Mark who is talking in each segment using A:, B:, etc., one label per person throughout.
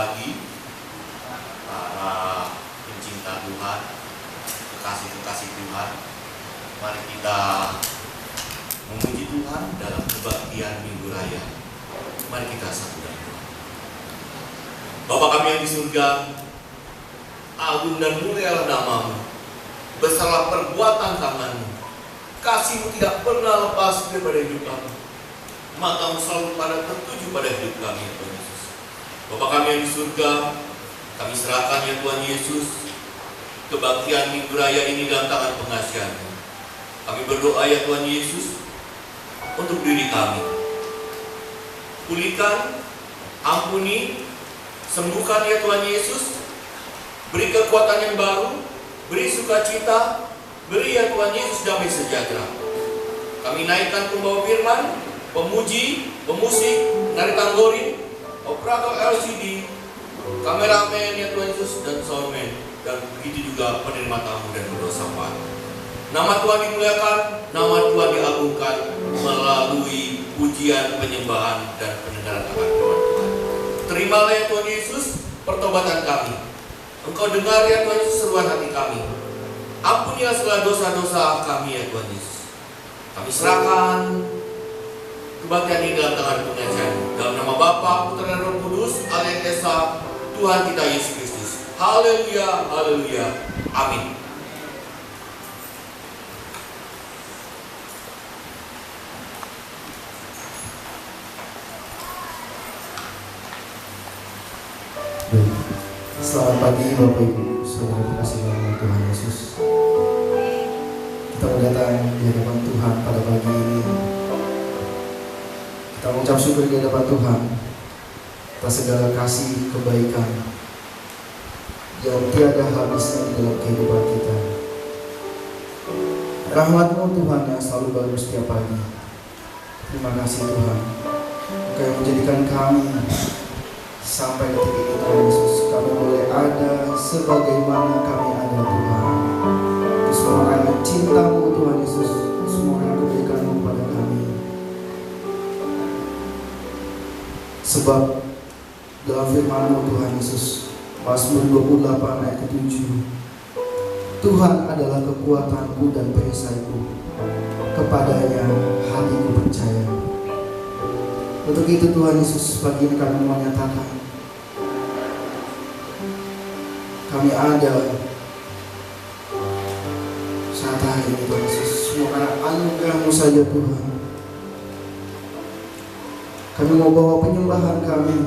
A: pagi para pencinta Tuhan, kekasih-kekasih Tuhan. Mari kita memuji Tuhan dalam kebaktian Minggu Raya. Mari kita satu dan dua. Bapa kami yang di surga, agung dan mulialah nama-Mu, besarlah perbuatan tangan-Mu. Kasih-Mu tidak pernah lepas daripada hidup kami. Mata-Mu selalu tertuju pada hidup kami, ya Tuhan Yesus. Bapa kami yang di surga, kami serahkan ya Tuhan Yesus kebaktian Minggu Raya ini dalam tangan pengasihan-Mu. Kami berdoa ya Tuhan Yesus untuk diri kami. Pulihkan, ampuni, sembuhkan ya Tuhan Yesus. Beri kekuatan yang baru, beri sukacita, beri ya Tuhan Yesus damai sejahtera. Kami naikkan pembawa firman, pemuji, pemusik, nari tanggorin, operator LCD, kameramen ya Tuhan Yesus, dan soundman, dan begitu juga penerima tamu dan berdosa Pak. Nama Tuhan dimuliakan, nama Tuhan diagungkan melalui pujian, penyembahan, dan pendengaran akan firman Tuhan. Terimalah ya Tuhan Yesus pertobatan kami. Engkau dengar ya Tuhan Yesus seruan hati kami. Ampunilah segala dosa-dosa kami ya Tuhan Yesus. Kami serahkan kebaktian ini dalam tangan pengasihan. Dalam nama Bapa, Putra, dan Roh Kudus, Allah yang Esa, Tuhan kita Yesus Kristus. Haleluya, haleluya, amin.
B: Selamat pagi Bapak Ibu, saudara kasih dalam Tuhan Yesus. Kita datang di hadapan Tuhan pada pagi ini. Kita mengucap syukur di hadapan Tuhan atas segala kasih kebaikan yang tiada habisnya di dalam kehidupan kita. Rahmat-Mu Tuhan yang selalu baru setiap pagi. Terima kasih Tuhan, Engkau yang menjadikan kami sampai detik ini Tuhan Yesus, kami boleh ada sebagaimana kami ada Tuhan. Itu semua karena cinta-Mu Tuhan Yesus, semua karena kebaikan-Mu kepada kami. Sebab dalam firman-Mu Tuhan Yesus, Mazmur 28 ayat ke-7, Tuhan adalah kekuatanku dan perisaiku, kepadanya hatiku percaya. Untuk itu Tuhan Yesus, pagi ini kami menyatakan kami ada saat hari ini Tuhan Yesus, semua karena anugerah-Mu saja Tuhan. Kami mau bawa penyembahan kami.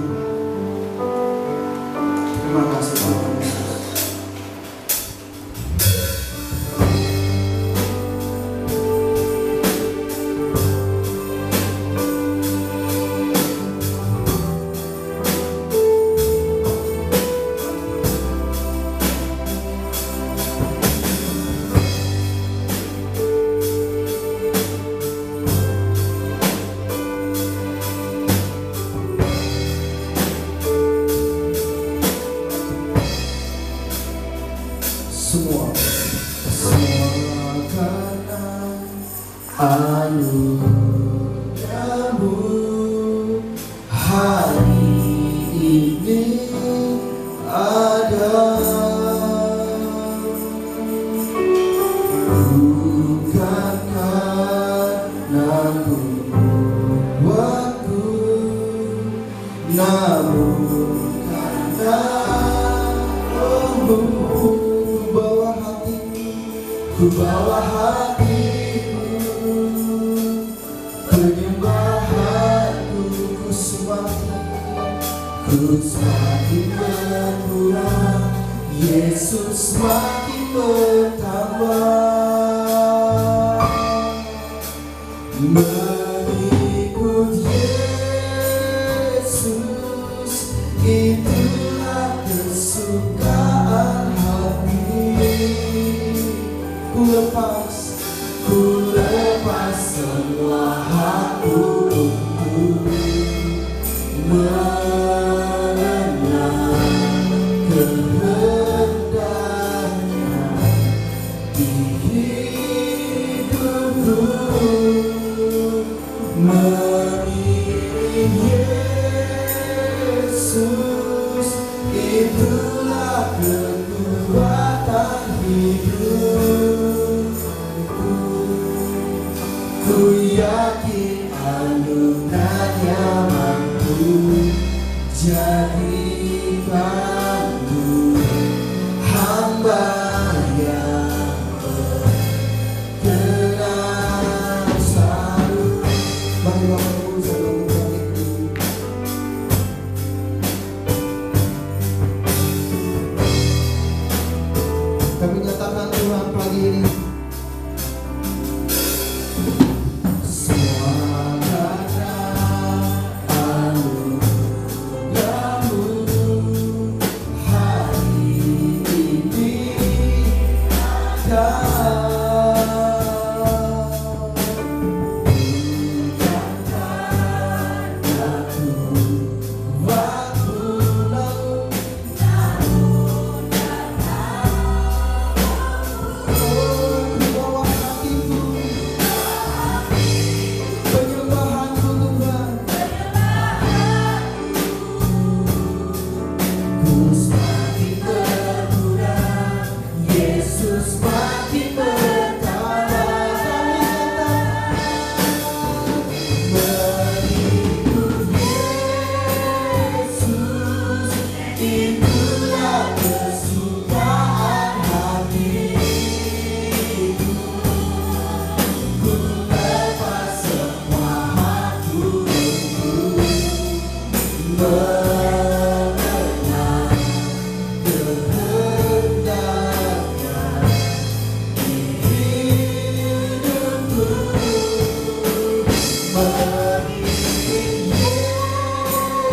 B: Terima kasih Tuhan Yesus.
C: Yesus makin bertambah, mengikut Yesus itulah kesukaan hati. Ku lepas semua hakku untuk mengiring Yesus Yesus makin berkurang, Yesus makin bertambah. Mengikut Yesus, itulah kesukaan hatiku. Ku lepas semua hatiku mengenal kehendaknya di hidupku. Mengikut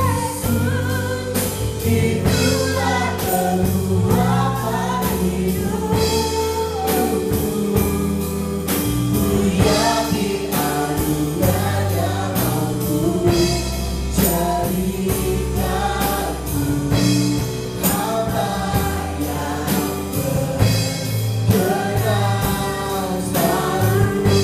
C: Yesus, itulah keluapan hidupku. Ku yakin anugerahnya mampu jadikanku hamba yang berkenan selalu.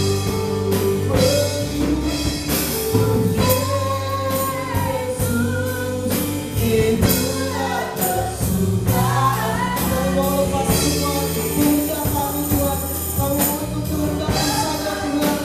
C: Yesus, itulah kesukaan. Mau lepas semua puja kami Tuhan, kami mau ikut kehendak saja Tuhan.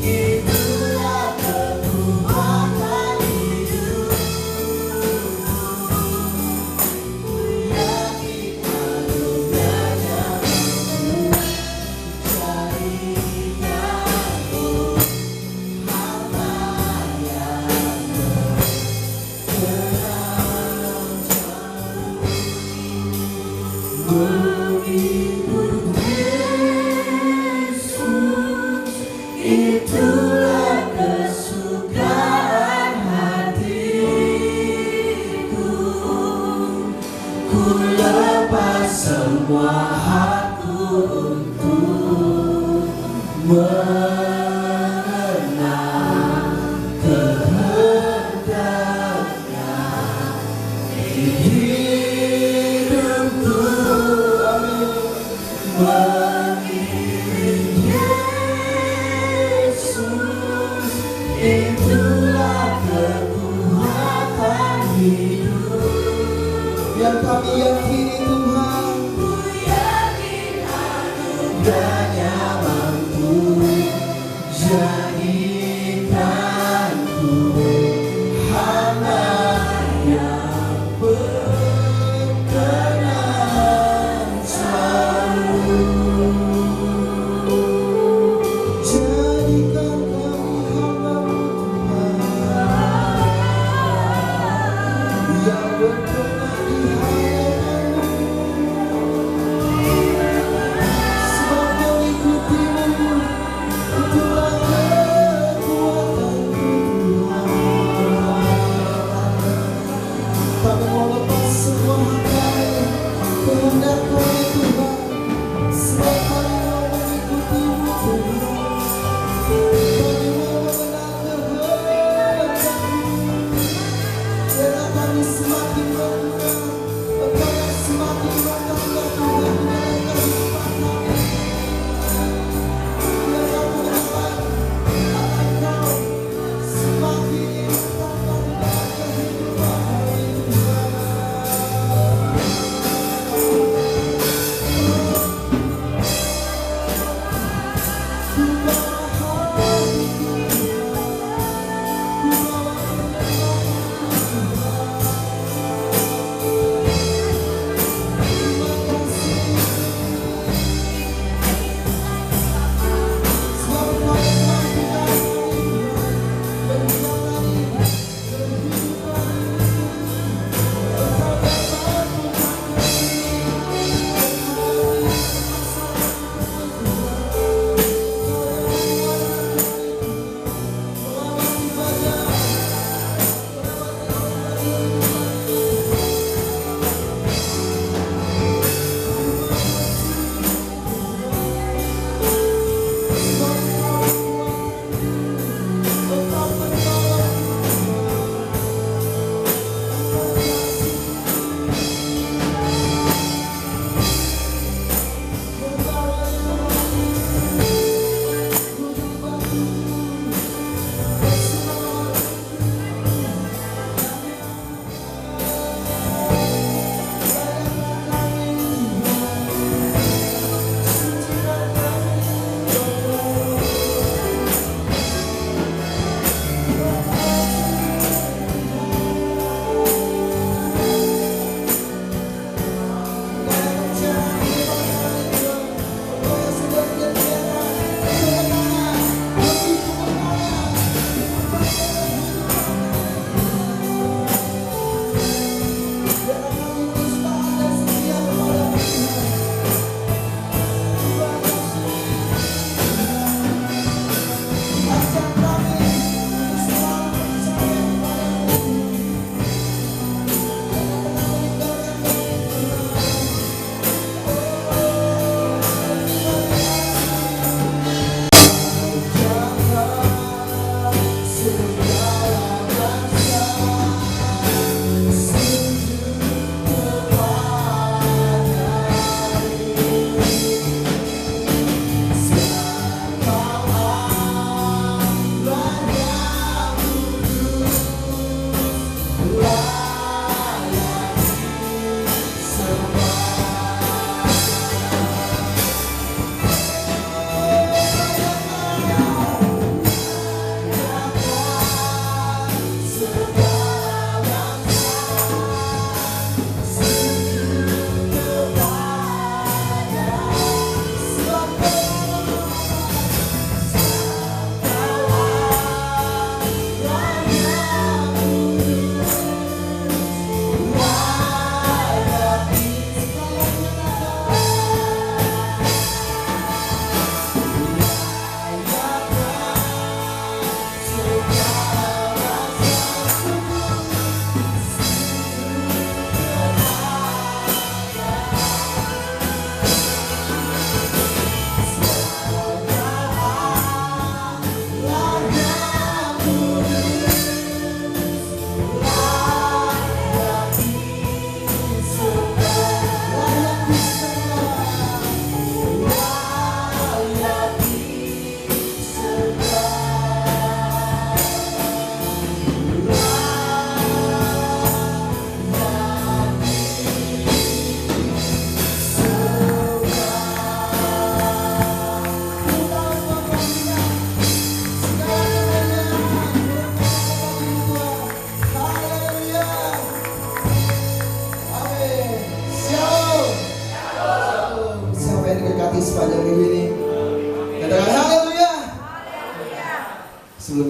C: Itulah kekuatan hidupku. Ku yakin anugerahnya mampu jadikanku hamba yang berkenan selalu. Mengikut Yesus, itulah kesukaan hatiku. Ku lepas semua hakku untuk mengenal kehendaknya di hidupku. Amin. Yesus, itulah kekuatan hidup yang kami yakini Tuhan. Ku yakin anugerahnya mampu jadikanku hamba yang berkenan selalu. Jadikan kami hamba-Mu Tuhan, yang berkenan di hadapan-Mu.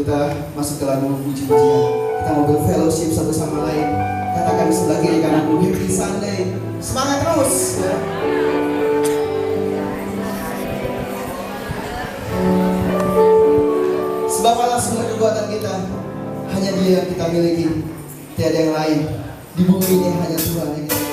B: kita masuk ke lagu puji-pujian. Kita mau berfellowship satu sama lain. Katakan sebelah kiri kananmu, Happy Sunday. Semangat terus. Ya. Sebab Allah semua kekuatan kita, hanya Dia yang kita miliki, tiada yang lain. Di bumi ini hanya Tuhan yang kita miliki.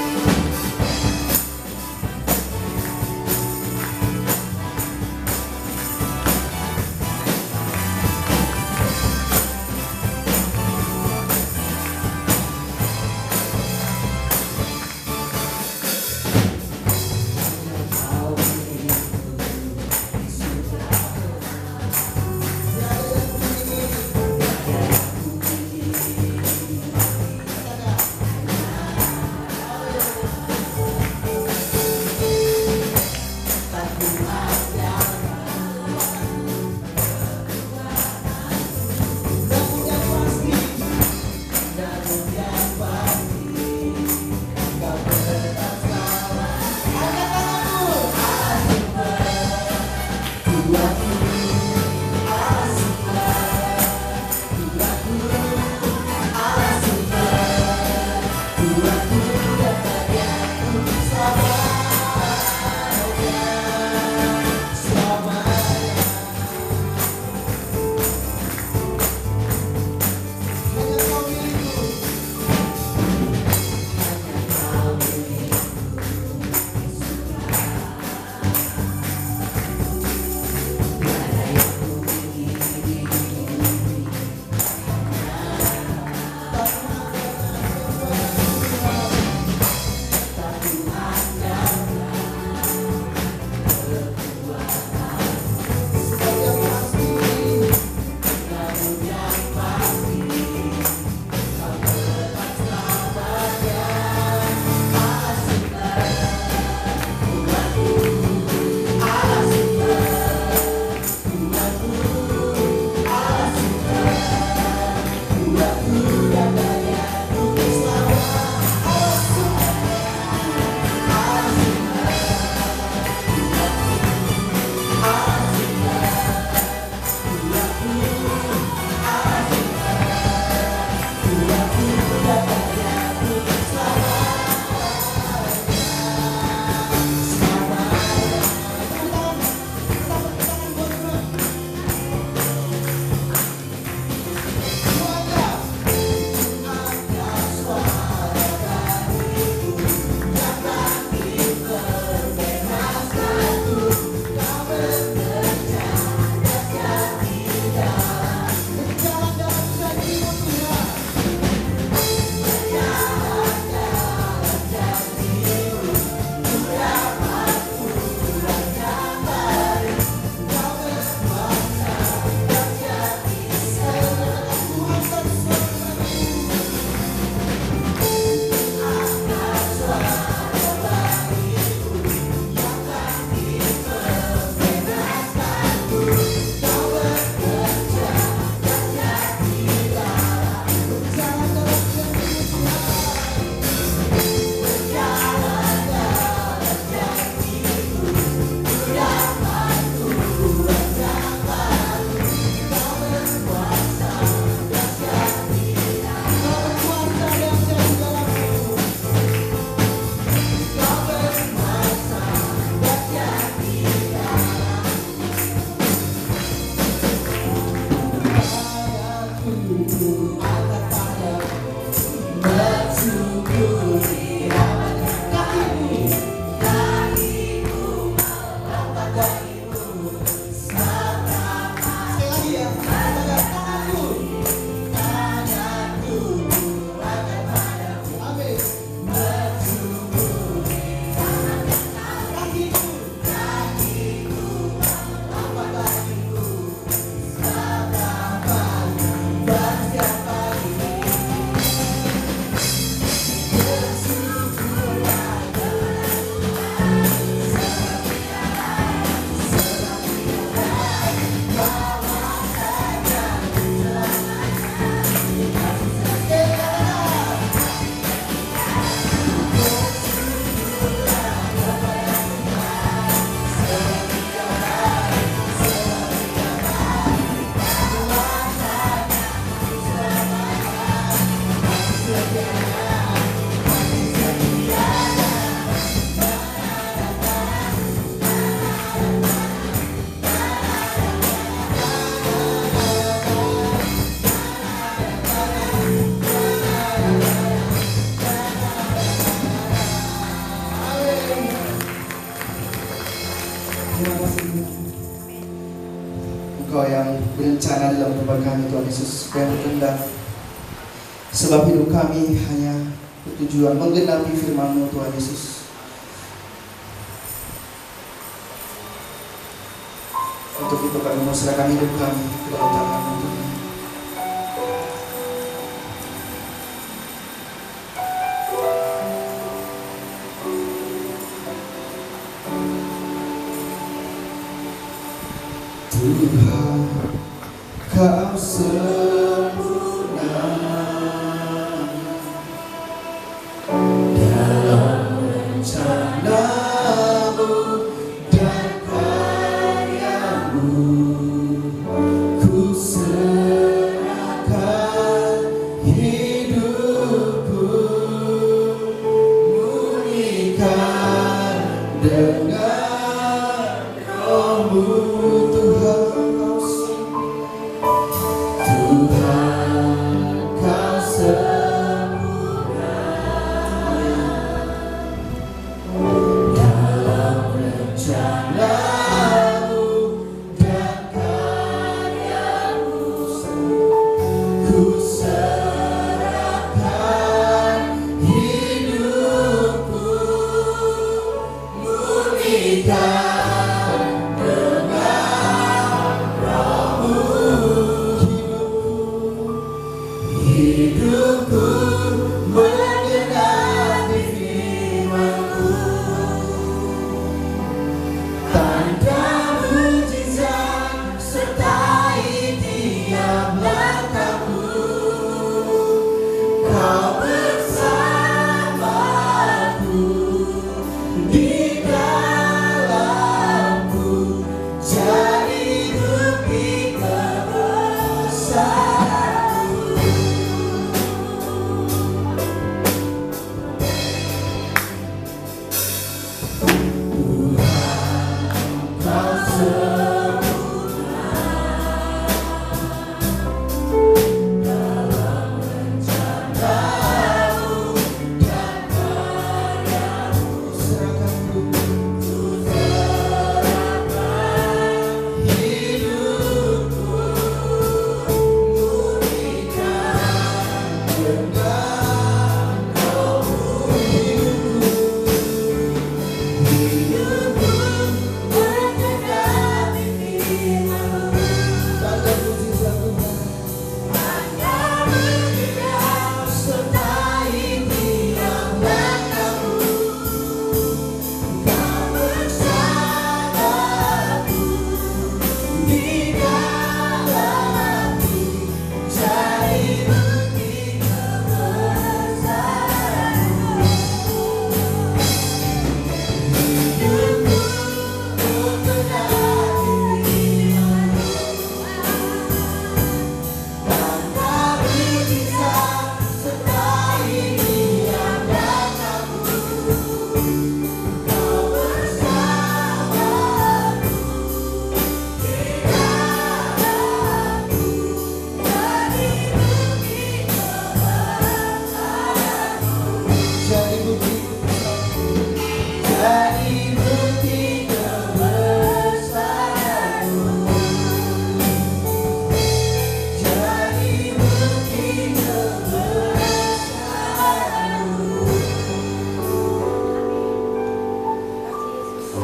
B: rencana dalam kehidupan kami Tuhan Yesus, supaya berkehendak. Sebab hidup kami hanya bertujuan menggenapi firman-Mu Tuhan Yesus. Untuk itu kami mau serahkan hidup kami ke dalam tangan-Mu Tuhan. Tuhan, Kau sempurna dalam rencana-Mu dan karya-Mu. Ku serahkan hidupku, murnikan dengan Roh-Mu.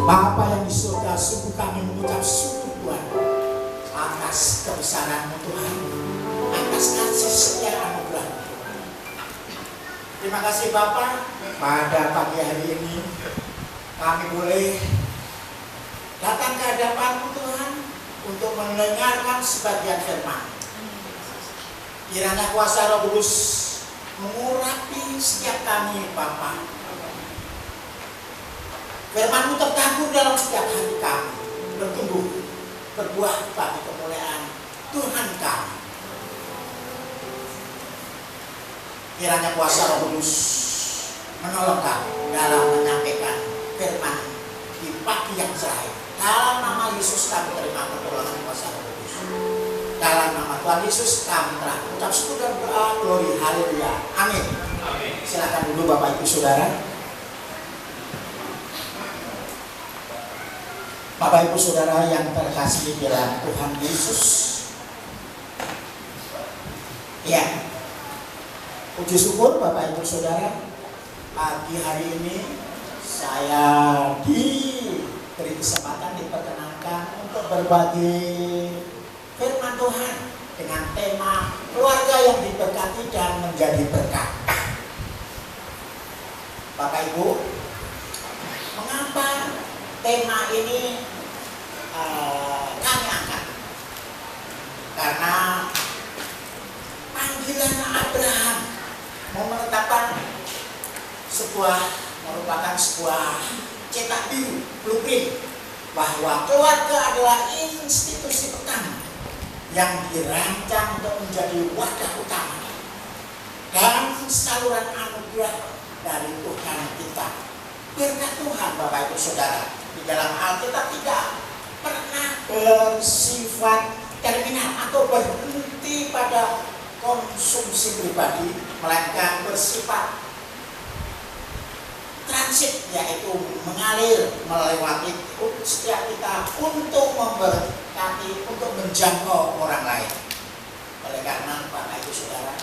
D: Bapa yang di surga, sungguh kami mengucap syukur Tuhan atas kebesaran-Mu Tuhan, atas kasih setia anugerah. Terima kasih Bapa, pada pagi hari ini kami boleh datang ke hadapan-Mu Tuhan untuk mendengarkan sebagian firman. Kiranya kuasa Roh Kudus mengurapi setiap kami Bapa. Firman-Mu tertabur dalam setiap hati kami, bertumbuh, berbuah bagi kemuliaan Tuhan kami. Kiranya kuasa Roh Kudus menolong kami dalam menyampaikan firman di pagi yang cerah. Dalam nama Yesus kami terima pertolongan kuasa Roh Kudus. Dalam nama Tuhan Yesus kami telah mengucap syukur dan berdoa. Glory, haleluya, amin. Silakan dulu Bapak Ibu Saudara. Bapak Ibu Saudara yang terkasih dalam Tuhan Yesus, Ya, puji syukur Bapak Ibu Saudara, pagi hari ini saya diberi kesempatan, diperkenankan untuk berbagi firman Tuhan dengan tema keluarga yang diberkati dan menjadi berkat. Bapak Ibu, mengapa tema ini kami angkat? Karena panggilan Abraham merupakan sebuah cetak biru, blueprint, bahwa keluarga adalah institusi pertama yang dirancang untuk menjadi wadah utama dan saluran anugerah dari Tuhan kita. Berkat Tuhan Bapak Ibu Saudara di dalam Alkitab tidak pernah bersifat terminal atau berhenti pada konsumsi pribadi, melainkan bersifat transit, yaitu mengalir melewati setiap kita untuk memberkati, untuk menjangkau orang lain. Oleh karena Bapak Ibu Saudara,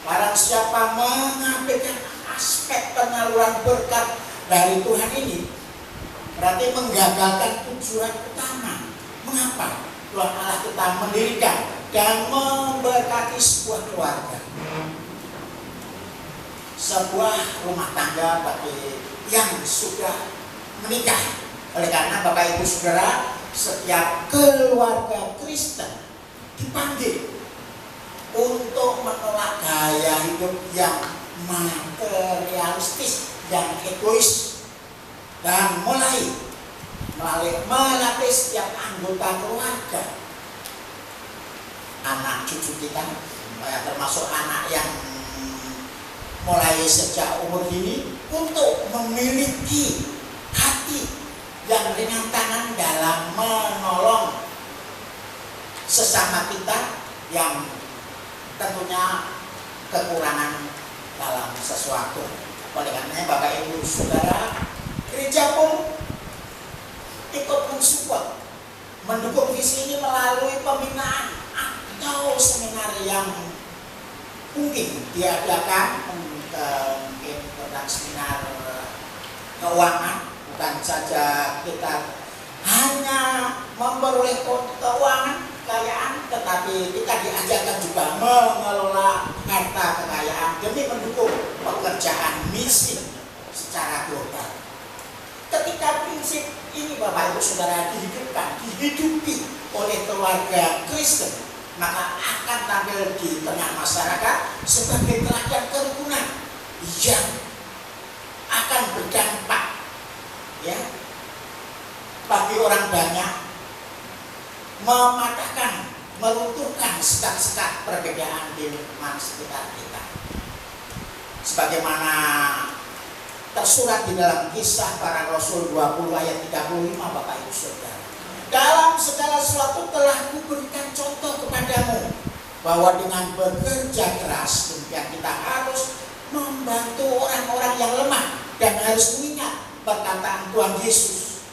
D: barang siapa mengabaikan aspek penyaluran berkat dari Tuhan ini, berarti menggagalkan tujuan utama. Mengapa Tuhan Allah kita mendirikan dan memberkati sebuah keluarga, sebuah rumah tangga bagi yang sudah menikah. Oleh karena Bapak Ibu Saudara, setiap keluarga Kristen dipanggil untuk menolak gaya hidup yang materialistis, yang egois, dan mulai melatih setiap anggota keluarga, anak cucu kita, termasuk anak yang mulai sejak umur dini, untuk memiliki hati yang ringan tangan dalam menolong sesama kita yang tentunya kekurangan dalam sesuatu. Oleh karena Bapak Ibu Saudara, gereja pun ikut mensupport, mendukung visi ini melalui pembinaan atau seminar yang mungkin diadakan, mungkin tentang seminar keuangan. Bukan saja kita hanya memperoleh keuangan, kekayaan, tetapi kita diajarkan juga mengelola harta kekayaan demi mendukung pekerjaan misi secara global. Ketika prinsip ini Bapak Ibu Saudara dihidupi oleh keluarga Kristen, maka akan tampil di tengah masyarakat sebagai teladan kerukunan yang akan berdampak, ya, bagi orang banyak, mematahkan, melunturkan sekat-sekat perbedaan di lingkungan sekitar kita. Sebagaimana tersurat di dalam Kisah Para Rasul 20 ayat 35, Bapak Ibu Saudara. Dalam segala sesuatu telah kuberikan contoh kepadamu, bahwa dengan bekerja keras demikian kita harus membantu orang-orang yang lemah, dan harus mengingat perkataan Tuhan Yesus.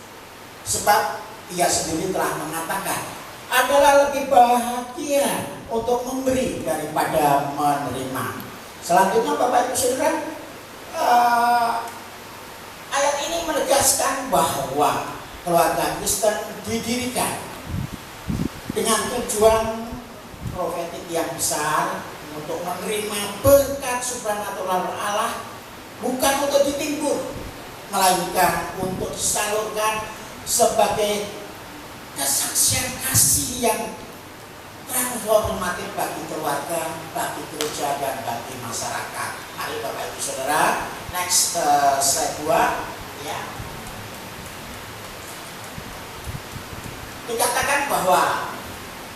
D: Sebab Ia sendiri telah mengatakan, adalah lebih bahagia untuk memberi daripada menerima. Selanjutnya Bapak Ibu Saudara, ayat ini menegaskan bahwa keluarga Kristen didirikan dengan tujuan profetik yang besar, untuk menerima berkat supranatural Allah, bukan untuk ditimbun, melainkan untuk disalurkan sebagai kesaksian kasih yang transformatif bagi keluarga, bagi gereja, dan bagi masyarakat. Mari Bapak Ibu Saudara, next slide 2, ya. Dikatakan bahwa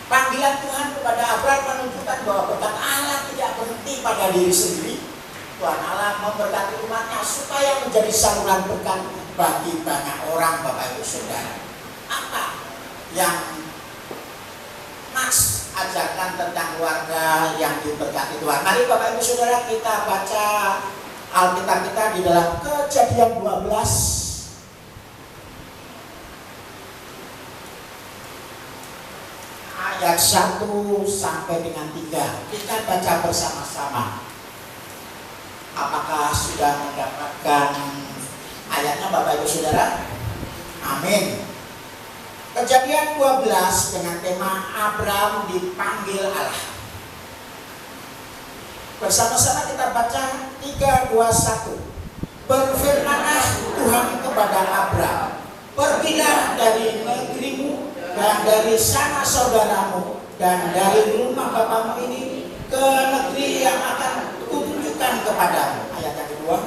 D: panggilan Tuhan kepada Abraham menunjukkan bahwa berkat Allah tidak berhenti pada diri sendiri. Tuhan Allah memberkati umatnya supaya menjadi saluran berkat bagi banyak orang. Bapak Ibu Saudara, apa yang Max ajarkan tentang keluarga yang diberkati Tuhan? Mari Bapak Ibu Saudara, kita baca Alkitab kita di dalam Kejadian 12 ayat ayat 1 sampai dengan 3. Kita baca bersama-sama. Apakah sudah mendapatkan ayatnya Bapak Ibu Saudara? Amin. Kejadian 12 dengan tema Abraham dipanggil Allah. Bersama-sama kita baca 3, 2, 1. Berfirmanlah Tuhan kepada Abraham, pergilah dari negerimu dan dari sana saudaramu dan dari rumah bapamu ini ke negeri yang akan kutunjukkan kepadamu. Ayat yang kedua,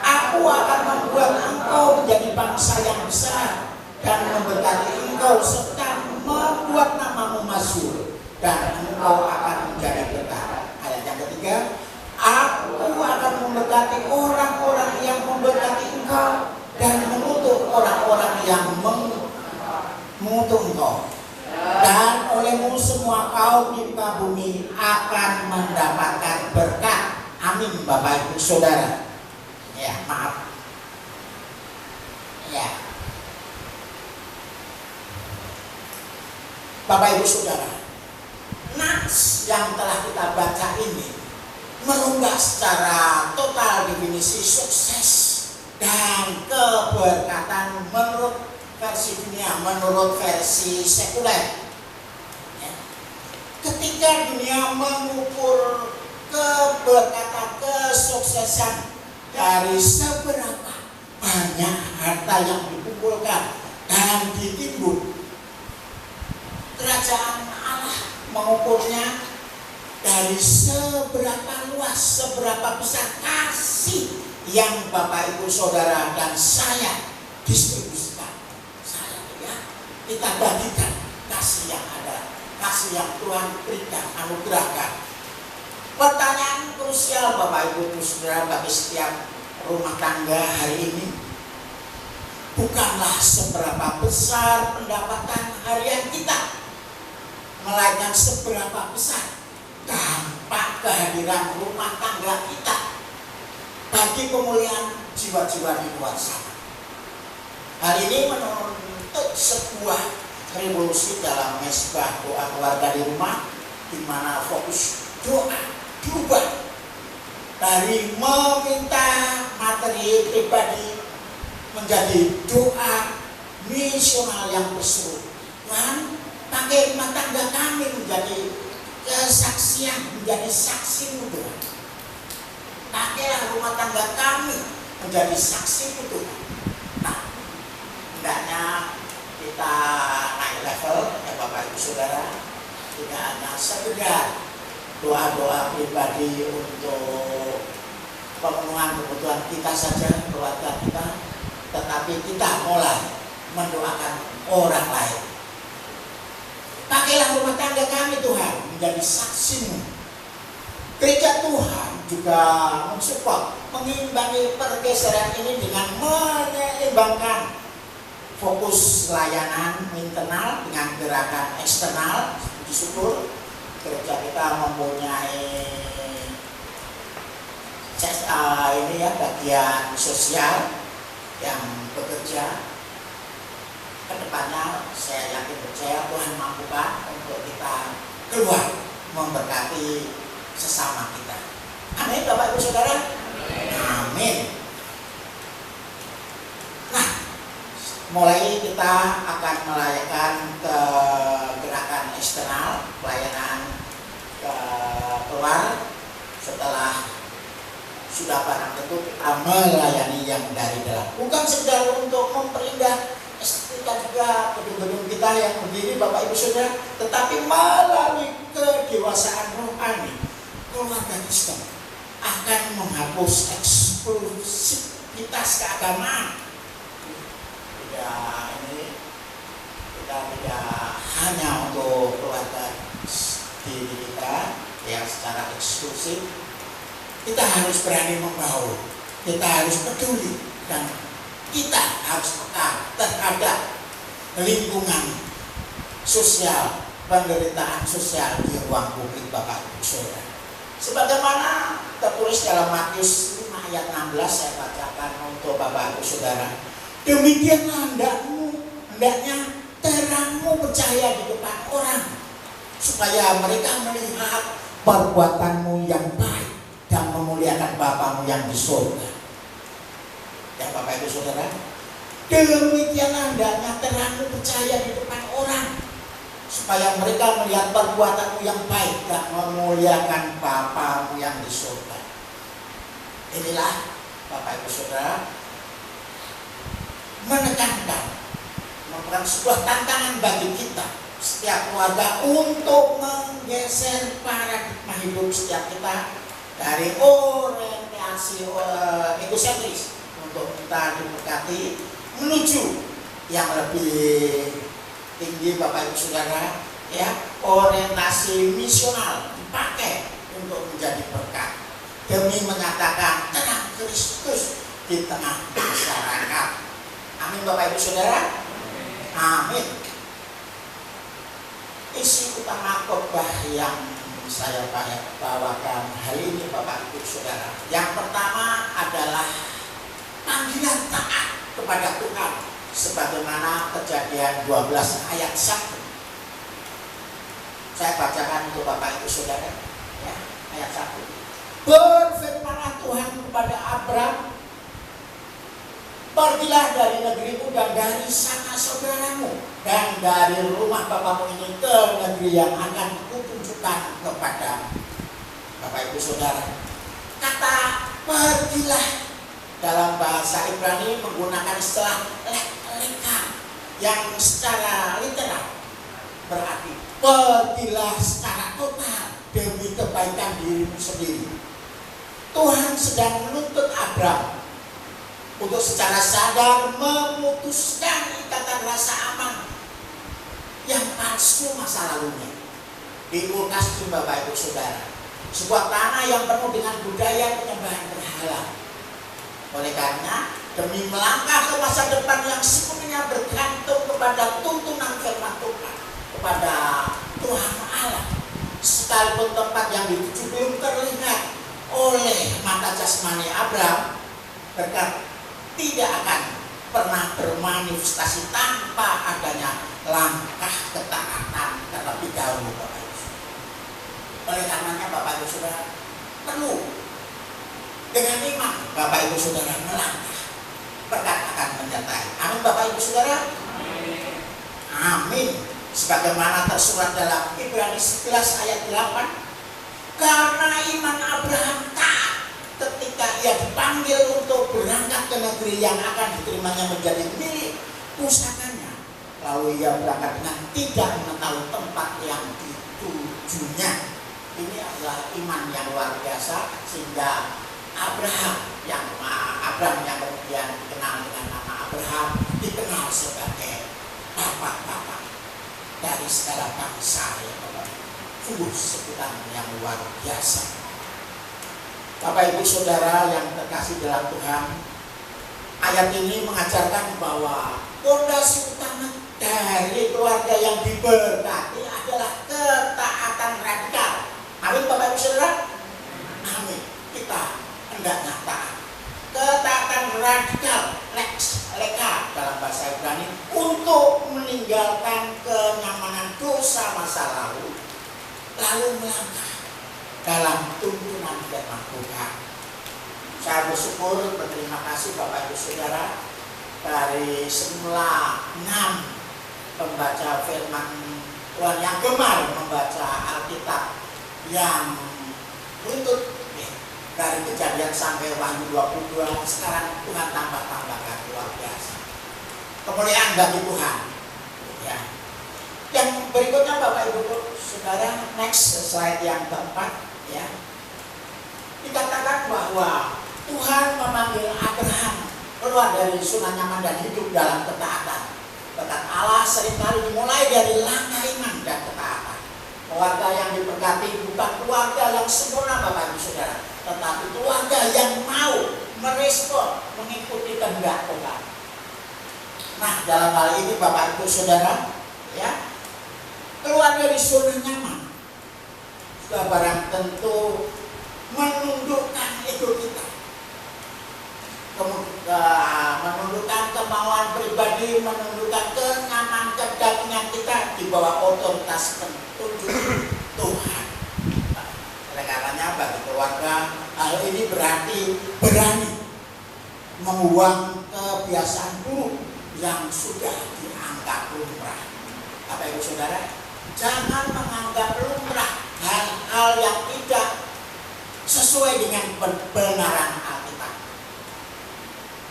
D: aku akan membuat engkau menjadi bangsa yang besar dan memberkati engkau serta membuat namamu masyhur dan engkau akan menjadi berkah. Ayat yang ketiga, aku akan memberkati orang-orang yang memberkati engkau dan mengutuk orang-orang yang mengutuk engkau. Dan olehmu semua kaum di muka bumi akan mendapatkan berkat. Amin Bapak Ibu Saudara. Ya, maaf. Ya. Bapak Ibu Saudara, nats yang telah kita baca ini merubah secara total definisi sukses dan keberkatan menurut versi dunia, menurut versi sekuler. Ya. Ketika dunia mengukur keberkatan, kesuksesan dari seberapa banyak harta yang dikumpulkan dan ditimbun, kerajaan Allah mengukurnya dari seberapa luas, seberapa besar kasih yang Bapak Ibu Saudara dan saya distribusikan. Saya ya, kita bagikan kasih yang ada, kasih yang Tuhan berikan, anugerahkan. Pertanyaan krusial Bapak Ibu Saudara bagi setiap rumah tangga hari ini, bukanlah seberapa besar pendapatan harian kita, melainkan seberapa besar dampak kehadiran rumah tangga kita bagi pemulihan jiwa-jiwa di luar sana. Hal ini menuntut sebuah revolusi dalam mesbah doa keluarga di rumah, di mana fokus doa diubah dari meminta materi pribadi menjadi doa misional yang berseru. Tuhan, pakai rumah tangga kami menjadi kesaksian, menjadi saksi Tuhan. Pakailah rumah tangga kami menjadi saksi Tuhan. Nah, hendaknya kita naik level ya Bapak Ibu Saudara, tidak hanya sekedar doa-doa pribadi untuk pemenuhan kebutuhan kita saja, keluarga kita, tetapi kita mulai mendoakan orang lain. Pakailah rumah tangga kami Tuhan menjadi saksimu. Gereja Tuhan juga mensupport, mengimbangi pergeseran ini dengan menyeimbangkan fokus layanan internal dengan gerakan eksternal. Puji syukur gereja kita mempunyai ini ya, bagian sosial yang bekerja. Kedepannya saya yakin percaya Tuhan mampukan untuk kita keluar memberkati sesama kita. Amin Bapak Ibu Saudara. Amin. Nah, mulai kita akan melayakan ke gerakan eksternal, pelayanan keluar. Setelah sudah barang tentu kita melayani yang dari dalam, bukan sekedar untuk memperindah estetika juga gedung-gedung kita yang berdiri Bapak Ibu Saudara, tetapi melalui kedewasaan rohani keluarga Kristen akan menghapus eksklusivitas keagamaan. Ini kita tidak hanya untuk keluarga diri kita yang secara eksklusif. Kita harus berani membaur, kita harus peduli, dan kita harus peka terhadap lingkungan sosial, penderitaan sosial di ruang publik Bapak Ibu Saudara. Sebagaimana tertulis dalam Matius 5 ayat 16, saya bacakan untuk Bapak Ibu Saudara. Demikianlah hendaknya terangmu bercahaya di depan orang, supaya mereka melihat perbuatanmu yang baik dan memuliakan Bapamu yang di surga. Ya Bapak Ibu Saudara, demikianlah hendaknya terangmu percaya di depan orang, supaya mereka melihat perbuatanmu yang baik dan memuliakan Bapamu yang di surga. Inilah Bapak Ibu Saudara, menekankan, merupakan sebuah tantangan bagi kita setiap keluarga untuk menggeser paradigma hidup setiap kita dari orientasi egosentris untuk kita diberkati menuju yang lebih tinggi Bapak Ibu Saudara, ya, orientasi misional dipakai untuk menjadi berkat demi menyatakan terang Kristus di tengah masyarakat. Amin Bapak Ibu Saudara. Amin. Isi utama khotbah yang saya bawakan hari ini Bapak Ibu Saudara, yang pertama adalah panggilan taat kepada Tuhan sebagaimana Kejadian 12 ayat 1. Saya bacakan untuk Bapak Ibu Saudara, ya, ayat 1. Berfirmanlah Tuhan kepada Abram, pergilah dari negerimu dan dari sanak saudaramu dan dari rumah bapamu ini ke negeri yang akan kutunjukkan kepada Bapak Ibu Saudara. Kata pergilah dalam bahasa Ibrani menggunakan istilah leka yang secara literal berarti pergilah secara total demi kebaikan dirimu sendiri. Tuhan sedang menuntut Abram untuk secara sadar memutuskan ikatan rasa aman yang palsu masa lalunya. Di Ur Kasdim Bapak Ibu Saudara, sebuah tanah yang penuh dengan budaya penyembahan berhala. Oleh karena demi melangkah ke masa depan yang sepenuhnya bergantung kepada tuntunan firman Tuhan, kepada Tuhan Allah, sekalipun tempat yang dituju belum terlihat oleh mata jasmani Abram, berkat tidak akan pernah bermanifestasi tanpa adanya langkah ketaatan terlebih dahulu Bapak Ibu. Oleh karenanya Bapak Ibu Saudara perlu dengan iman Bapak Ibu Saudara melangkah, berkat akan menyertai. Amin Bapak Ibu Saudara. Amin. Sebagaimana tersurat dalam Ibrani 11 ayat 8, karena iman Abraham taat ketika ia dipanggil untuk berangkat ke negeri yang akan diterimanya menjadi milik pusakanya. Lalu ia berangkat dengan tidak mengetahui tempat yang ditujunya. Ini adalah iman yang luar biasa sehingga Abraham yang kemudian dikenal dengan nama Abraham dikenal sebagai bapak-bapak dari segala bangsa yang sungguh sebutan yang luar biasa. Bapak Ibu Saudara yang terkasih dalam Tuhan, ayat ini mengajarkan bahwa fondasi utama dari keluarga yang diberkati adalah ketaatan radikal. Amin Bapak Ibu Saudara. Amin. Kita hendaknya taat. Ketaatan radikal, leka dalam bahasa Ibrani, untuk meninggalkan kenyamanan dosa masa lalu, lalu melangkah dalam tuntunan firman Tuhan. Saya bersyukur, berterima kasih Bapak Ibu Saudara, dari semula 6 pembaca firman Tuhan yang gemar membaca Alkitab, yang runtut dari Kejadian sampai Wahyu 22, sekarang Tuhan tambah-tambahkan luar biasa. Kemuliaan bagi Tuhan. Ya. Yang berikutnya Bapak Ibu Saudara, next slide yang keempat, ya. Dikatakan bahwa Tuhan memanggil Abraham keluar dari zona nyaman dan hidup dalam ketaatan. Berkat Allah seringkali dimulai dari langkah iman dan ketaatan. Keluarga yang diberkati bukan keluarga yang sempurna Bapak Ibu Saudara, tetapi keluarga yang mau merespon, mengikuti kehendak Tuhan. Nah, dalam hal ini Bapak Ibu Saudara, ya, keluar dari zona nyaman sudah barang tentu menundukkan ego kita, menundukkan kemauan pribadi, menundukkan kenyamanan kedagingan kita di bawah otoritas atas petunjuk Tuhan. Oleh karenanya bagi keluarga, hal ini berarti berani membuang kebiasaan buruk yang sudah dianggap lumrah. Bapak Ibu Saudara, jangan menganggap lumrah hal-hal yang tidak sesuai dengan kebenaran Alkitab.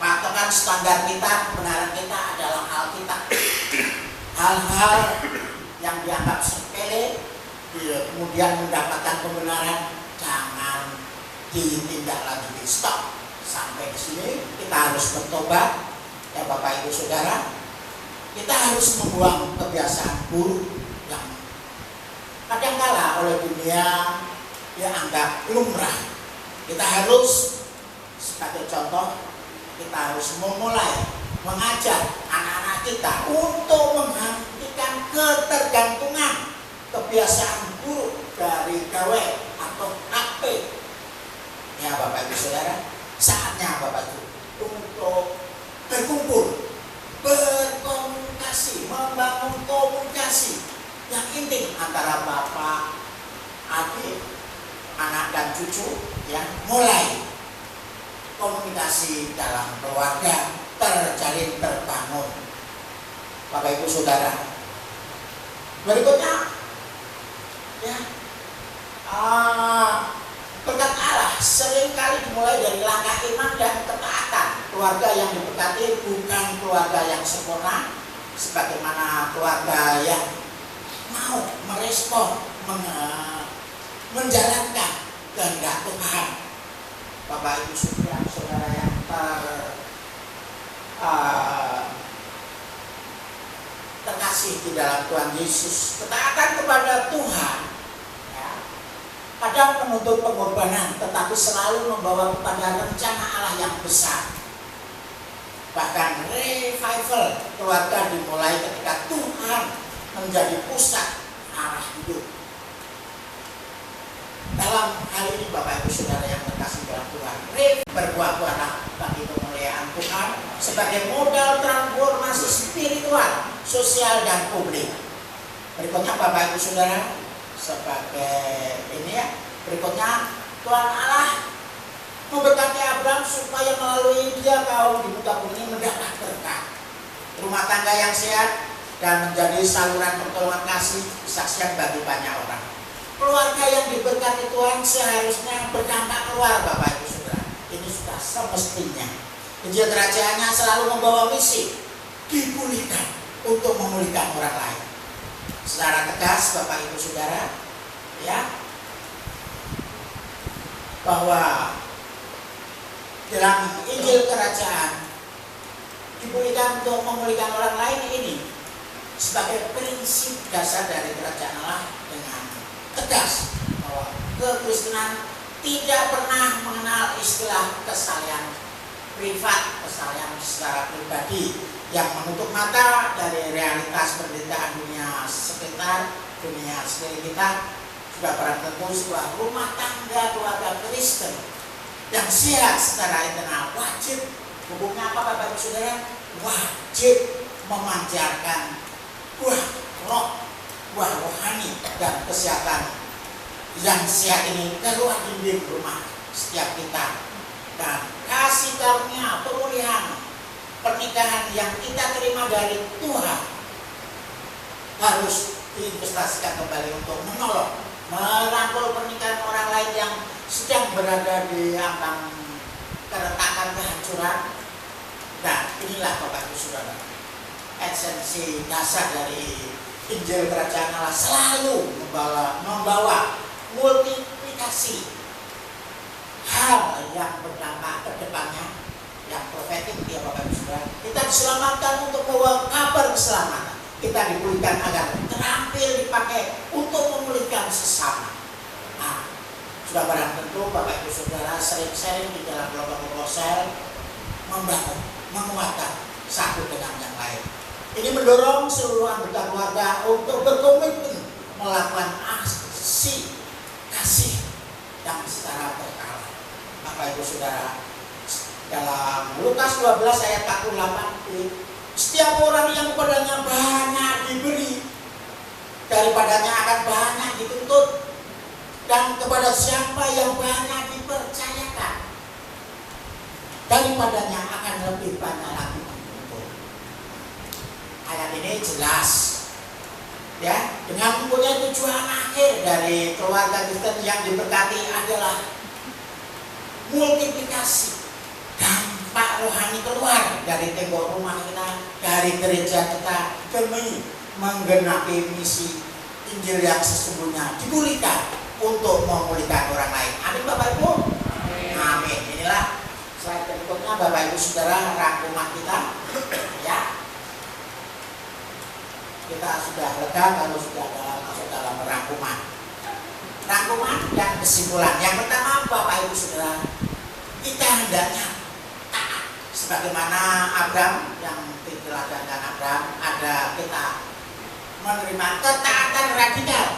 D: Patokan standar kita, kebenaran kita adalah Alkitab. Hal-hal yang dianggap sepele, kemudian mendapatkan kebenaran, jangan ditindaklanjuti. Stop. Sampai di sini kita harus bertobat, ya Bapak Ibu Saudara. Kita harus membuang kebiasaan buruk yang kadangkala oleh dunia dianggap lumrah. Kita harus, sebagai contoh, kita harus memulai mengajar anak-anak kita untuk menghentikan ketergantungan kebiasaan buruk dari gawe atau HP. Ya Bapak Ibu Saudara, saatnya Bapak Ibu untuk berkumpul, berkomunikasi, membangun komunikasi yang intim antara bapak, adik, anak dan cucu, ya, mulai komunikasi dalam keluarga terjalin, terbangun. Bapak Ibu Saudara, berikutnya, ya, berkat Allah seringkali dimulai dari langkah iman dan ketaatan. Keluarga yang diberkati bukan keluarga yang sempurna, sebagaimana keluarga yang mau merespon, menjalankan kehendak Tuhan. Bapak Ibu Saudara yang terkasih di dalam Tuhan Yesus, ketaatan kepada Tuhan, ya, kadang menuntut pengorbanan, tetapi selalu membawa kepada rencana Allah yang besar. Bahkan revival keluarga dimulai ketika Tuhan menjadi pusat arah hidup. Dalam hal ini Bapak Ibu Saudara yang terkasih dalam Tuhan, berbuah-buahlah bagi kemuliaan Tuhan sebagai modal transformasi spiritual, sosial dan publik. Berikutnya Bapak Ibu Saudara, sebagai ini ya, berikutnya Tuhan Allah memberkati Abraham supaya melalui dia kaum di muka bumi mendapat berkat, rumah tangga yang sehat, dan menjadi saluran pertolongan kasih kesaksian bagi banyak orang. Keluarga yang diberkati Tuhan seharusnya berdampak keluar Bapak Ibu Saudara. Ini sudah semestinya. Injil kerajaannya selalu membawa misi, dipulihkan untuk memulihkan orang lain. Secara tegas Bapak Ibu Saudara, ya, bahwa dalam Injil kerajaan dipulihkan untuk memulihkan orang lain ini sebagai prinsip dasar dari kerajaan Allah dengan tegas bahwa kekristenan tidak pernah mengenal istilah kesalahan privat, kesalahan secara pribadi yang menutup mata dari realitas penderitaan dunia sekitar, dunia sekeliling kita. Sudah barang tentu sebuah rumah tangga keluarga Kristen yang sehat secara internal wajib, hukumnya apa Bapak Ibu Saudara? Wajib memancarkan buah roh, buah rohani dan kesehatan yang sehat ini keluar dinding rumah setiap kita, dan kasih karunia pemulihan pernikahan yang kita terima dari Tuhan harus diinvestasikan kembali untuk menolong, merangkul pernikahan orang lain yang sedang berada di ambang keretakan kehancuran. Nah, inilah Bapak Ibu Saudara, esensi dasar dari Injil Kerajaan Allah selalu membawa multiplikasi hal yang berdampak ke depannya, yang profetik ya Bapak Ibu Saudara. Kita diselamatkan untuk membawa kabar keselamatan. Kita dipulihkan agar terampil dipakai untuk memulihkan sesama. Nah, sudah barang tentu Bapak Ibu Saudara sering sharing di dalam kelompok sel, membangun, menguatkan satu dengan yang lain. Ini mendorong seluruh anggota keluarga untuk berkomitmen melakukan aksi kasih yang secara berkala. Bapak Ibu Saudara, dalam Lukas 12 ayat 48, setiap orang yang kepadanya banyak diberi, daripadanya akan banyak dituntut. Dan kepada siapa yang banyak dipercayakan, daripadanya akan lebih banyak lagi dituntut. Ayat ini jelas, ya, dengan mempunyai tujuan akhir dari keluarga Kristen yang diberkati adalah multiplikasi, dampak rohani keluar dari tembok rumah kita, dari gereja kita, demi menggenapi misi Injil yang sesungguhnya dipulihkan untuk memulihkan orang lain. Amin Bapak Ibu. Amin. Inilah slide berikutnya Bapak Ibu Saudara, rangkuman kita. Ya, kita sudah lega kalau sudah masuk dalam rangkuman dan kesimpulan. Yang pertama Bapak Ibu Saudara, kita hendaknya taat sebagaimana Abraham yang diteladankan Abraham. Ada kita menerima ketaatan radikal,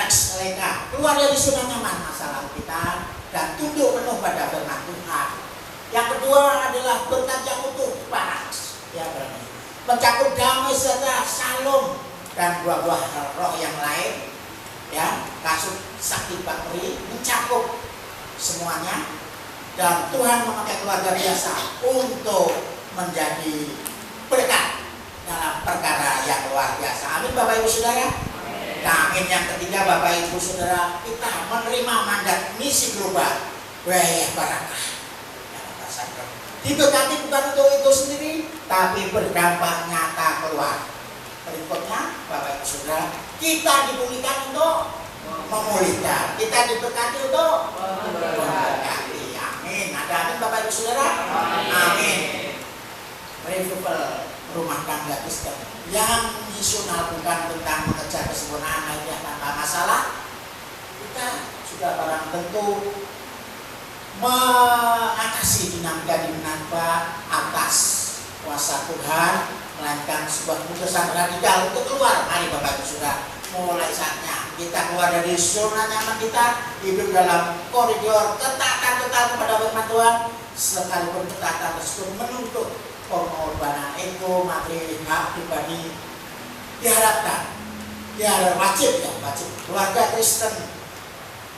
D: lex leka, keluar dari zona nyaman masa lalu kita dan tunduk penuh pada firman Tuhan. Yang kedua adalah berkat yang utuh, panas, ya, mencakup damai serta shalom dan buah-buah roh yang lain, ya, kasut sakti bakri, mencakup semuanya. Dan Tuhan memakai keluarga biasa untuk menjadi berkat dalam perkara yang luar biasa. Amin Bapak Ibu Saudara. Amin. Yang ketiga Bapak Ibu Saudara, kita menerima mandat misi global wilayah barakah. Diberkati bukan untuk itu sendiri, tapi berdampak nyata keluar. Berikutnya Bapak Ibu Saudara, kita dipulihkan untuk memulihkan, kita diberkati untuk memberkati. Amin. Ada amin Bapak Ibu Saudara. Amin. Revival rumah tangga Kristen yang misional, bukan tentang mengejar kesempurnaan lainnya tanpa masalah. Kita sudah barang tentu mengatasi dinamika atas kuasa Tuhan, melainkan sebuah keputusan radikal untuk keluar. Mari Bapak Ibu Saudara, mulai saatnya kita keluar dari zona nyaman kita, hidup dalam koridor ketaatan total kepada firman Tuhan, sekalipun ketaatan tersebut menuntut pengorbanan ego, materi, hak pribadi. Diharapkan, wajib keluarga Kristen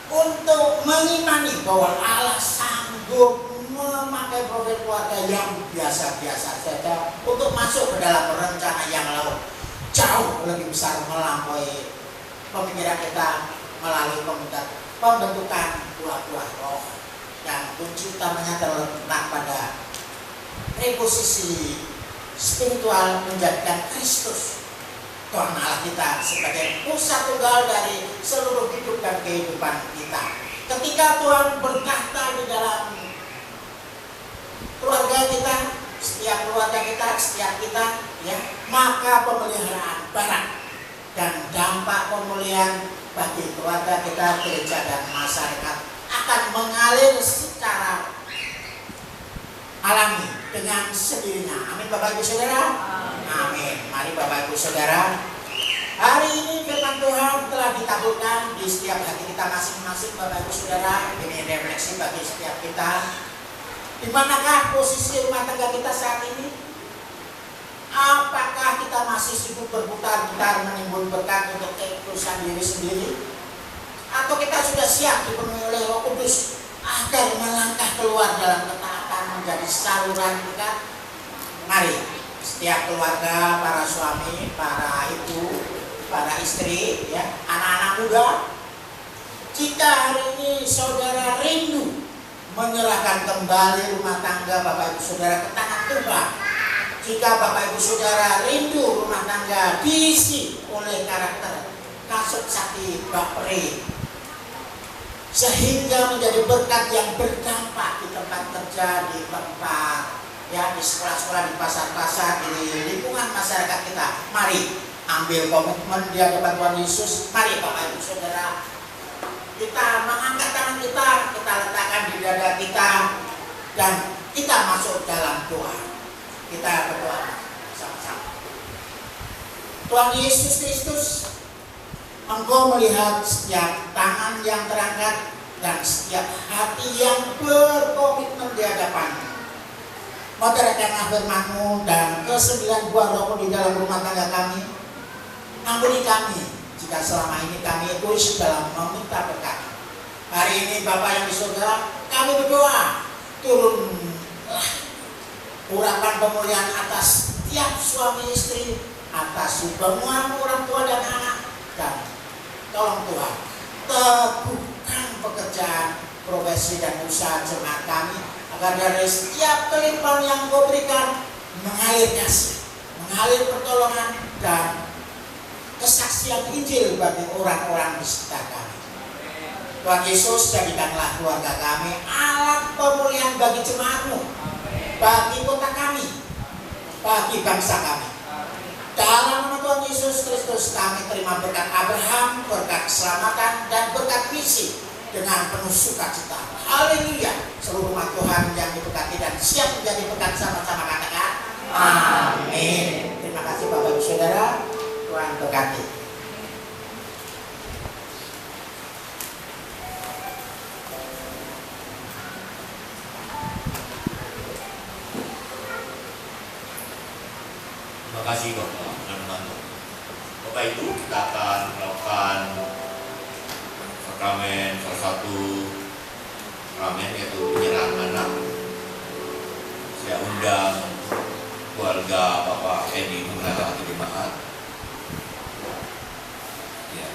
D: untuk mengimani bahwa Allah sanggup memakai profil keluarga yang biasa-biasa saja untuk masuk ke dalam rencana yang jauh lebih besar, melampaui pemikiran kita melalui pembentukan buah-buah roh. Dan kunci utamanya terletak pada reposisi spiritual, menjadikan Kristus Tuhan Allah kita sebagai pusat tunggal dari seluruh hidup dan kehidupan kita. Ketika Tuhan berkata di dalam keluarga kita, setiap keluarga kita, setiap kita, ya, maka pemeliharaan barang dan dampak pemulihan bagi keluarga kita, gereja dan masyarakat akan mengalir secara alami dengan sendirinya. Amin Bapak Ibu Saudara. Amin. Mari Bapak Ibu Saudara, hari ini firman Tuhan telah ditaburkan di setiap hati kita masing-masing. Bapak Ibu Saudara, ini refleksi bagi setiap kita. Di manakah posisi rumah tangga kita saat ini? Apakah kita masih sibuk berputar-putar menimbun berkat untuk keputusan diri sendiri? Atau kita sudah siap dipenuhi oleh Roh Kudus agar melangkah keluar dalam ketaatan menjadi saluran berkat? Mari setiap keluarga, para suami, para ibu, para istri, ya, anak-anak muda, jika hari ini saudara rindu menyerahkan kembali rumah tangga Bapak Ibu Saudara ke tangan Tuhan, jika Bapak Ibu Saudara rindu rumah tangga diisi oleh karakter kasut sakti bakri, sehingga menjadi berkat yang berdampak di tempat kerja, di tempat, ya, di sekolah-sekolah, di pasar-pasar, di lingkungan masyarakat kita. Mari ambil komitmen di hadapan Tuhan Yesus. Mari Bapak Ibu Saudara, kita mengangkat tangan kita letakkan di dada kita, dan kita masuk dalam doa. Kita berdoa sama-sama. Tuhan Yesus Kristus, Engkau melihat setiap tangan yang terangkat dan setiap hati yang berkomitmen di hadapan-Mu. Meteraikanlah firman-Mu dan ke-9 buah roh di dalam rumah tangga kami. Ampuni kami jika selama ini kami egois dalam meminta berkat. Hari ini Bapa yang di surga, kami berdoa, turunlah urapan pemulihan atas tiap suami istri, atas semua orang tua dan anak, dan tolong Tuhan, teguhkan pekerjaan, profesi dan usaha jemaat kami, agar dari setiap kelimpahan yang Kau berikan mengalir kasih, mengalir pertolongan dan kesaksian Injil bagi orang-orang di sekitar kami. Tuhan Yesus, jadikanlah keluarga kami alat pemulihan bagi jemaat-Mu, bagi kota kami, bagi bangsa kami. Dalam nama Tuhan Yesus Kristus kami terima berkat Abraham, berkat keselamatan dan berkat misi dengan penuh sukacita. Haleluya. Seluruh umat Tuhan yang diberkati dan siap menjadi berkat sama-sama katakan amin. Terima kasih Bapak Ibu Saudara, Tuhan berkati.
A: Terima kasih Bapak dan Mantu. Bapak Ibu, kita akan melakukan sakramen, salah satu sakramen yaitu penyerahan anak. Saya undang keluarga Bapak Edi Nugraha Jemaat. Ya.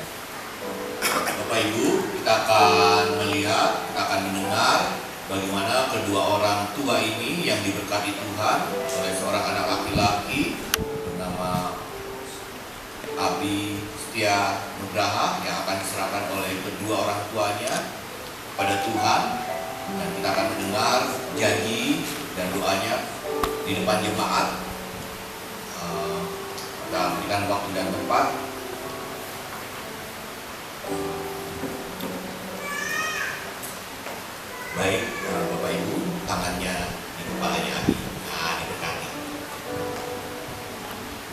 A: Bapak Ibu, kita akan melihat, kita akan mendengar bagaimana kedua orang tua ini yang diberkati Tuhan oleh seorang anak laki-laki bernama Abi Setia Nugraha yang akan diserahkan oleh kedua orang tuanya pada Tuhan, dan kita akan mendengar janji dan doanya di depan jemaat. Kita berikan waktu dan tempat. Baik, Bapak Ibu, tangannya di kepalanya Abi. Nah, diberkati.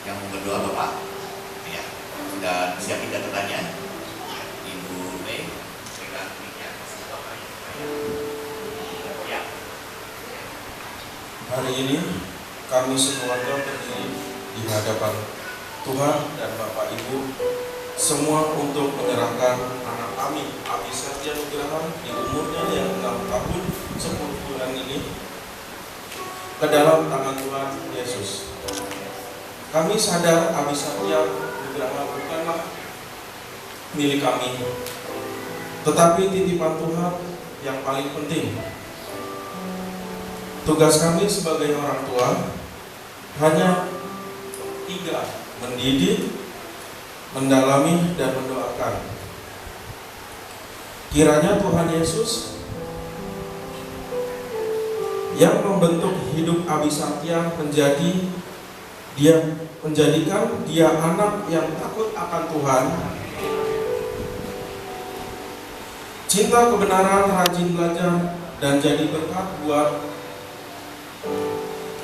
A: Yang mau berdoa Bapak? Ya, sudah siapin catatannya. Ibu Mei, pegang mic-nya. Ya.
E: Hari ini kami sekeluarga berdiri di hadapan Tuhan dan Bapak Ibu semua untuk menyerahkan anak kami, Abi Setia Nugraha, di umurnya yang 6 tahun 10 bulan ini ke dalam tangan Tuhan Yesus. Kami sadar Abi Setia Nugraha bukanlah milik kami, tetapi titipan Tuhan yang paling penting. Tugas kami sebagai orang tua hanya 3: mendidik, mendalami, dan mendoakan. Kiranya Tuhan Yesus yang membentuk hidup Abi Setia menjadikan dia anak yang takut akan Tuhan, cinta kebenaran, rajin belajar, dan jadi berkat buat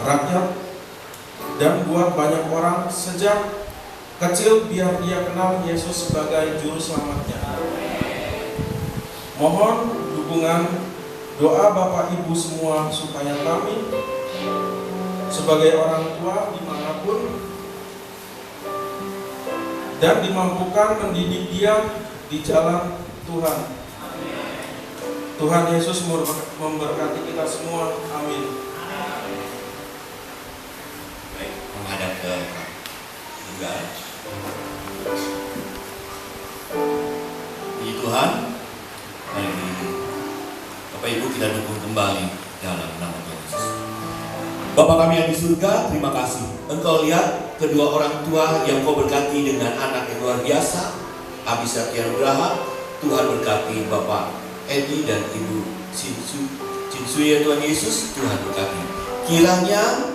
E: rakyat dan buat banyak orang sejak kecil, biar dia kenal Yesus sebagai juru selamatnya. Mohon dukungan doa Bapak Ibu semua supaya kami sebagai orang tua dimanapun dan dimampukan mendidik dia di jalan Tuhan. Tuhan Yesus memberkati kita semua. Amin.
A: Baik, menghadap ke juga. Puji Tuhan, hari ini Bapak Ibu kita dukung kembali dalam nama Tuhan Yesus. Bapa kami yang di surga, terima kasih. Engkau lihat kedua orang tua yang Kau berkati dengan anak yang luar biasa, Abi Setia Nugraha. Tuhan berkati Bapak Edi dan Ibu Cinsu ya Tuhan Yesus. Tuhan berkati. Kiranya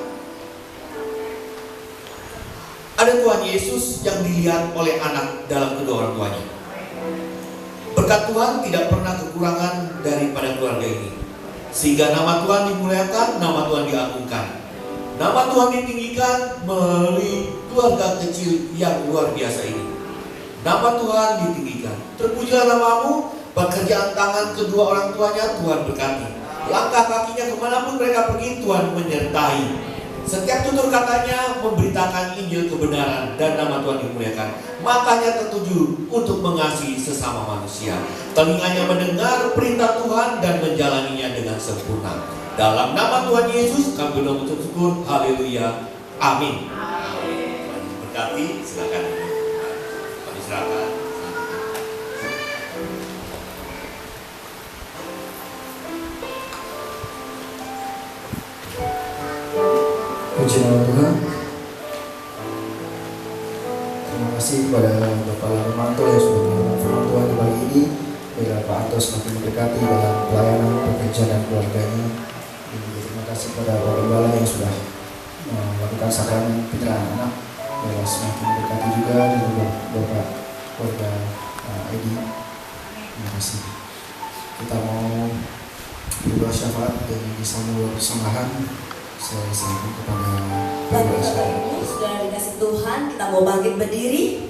A: ada Tuhan Yesus yang dilihat oleh anak dalam kedua orang tuanya. Berkat Tuhan tidak pernah kekurangan daripada keluarga ini, sehingga nama Tuhan dimuliakan, nama Tuhan diagungkan, nama Tuhan ditinggikan melalui keluarga kecil yang luar biasa ini. Nama Tuhan ditinggikan. Terpujilah nama-Mu. Pekerjaan tangan kedua orang tuanya Tuhan berkati. Langkah kakinya kemanapun mereka pergi, Tuhan menyertai. Setiap tutur katanya memberitakan Injil kebenaran dan nama Tuhan dimuliakan. Matanya tertuju untuk mengasihi sesama manusia. Telinganya mendengar perintah Tuhan dan menjalaninya dengan sempurna. Dalam nama Tuhan Yesus kami berdoa bersyukur. Haleluya. Amin. Tuhan berkati. Silakan. Kami serahkan.
B: Puji nama Tuhan. Terima kasih kepada Bapak Larmanto yang sudah menerima firman Tuhan di pagi ini. Biar Pak Anto semakin mendekati dalam pelayanan, pekerjaan dan keluarganya. Dan juga terima kasih kepada Pak Gembala yang sudah melakukan sakramen penyerahan anak. Biar semakin mendekati juga dan juga Bapak keluarga Edi. Terima kasih. Kita mau berdoa syafaat dan disambung persembahan. Saya sampaikan kepada
F: Bapak Ibu, saudara dikasih Tuhan, kita mau bangkit berdiri.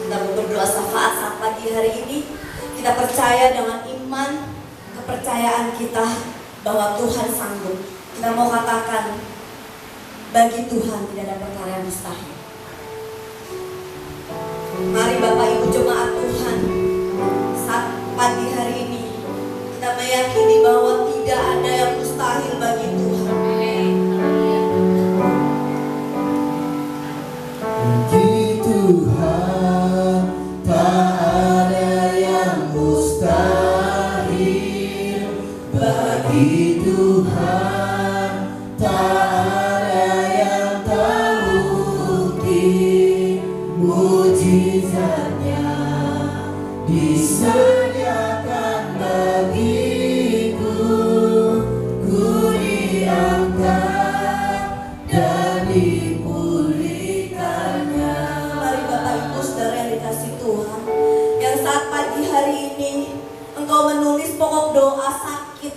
F: Kita mau berdoa syafaat saat pagi hari ini. Kita percaya dengan iman, kepercayaan kita bahwa Tuhan sanggup. Kita mau katakan, bagi Tuhan tidak ada perkara yang mustahil. Mari Bapak Ibu jemaat Tuhan, saat pagi hari ini kita meyakini bahwa tidak ada yang mustahil bagi Tuhan.
C: Bagi Tuhan tak ada yang mustahil. Bagi Tuhan tak ada yang tak mungkin. Mujizatnya disediakan bagiku. Ku diangkat dan dipulihkannya.
F: Mari Bapak Ibu saudara yang dikasih Tuhan, yang saat pagi hari ini engkau menulis pokok doa sakit,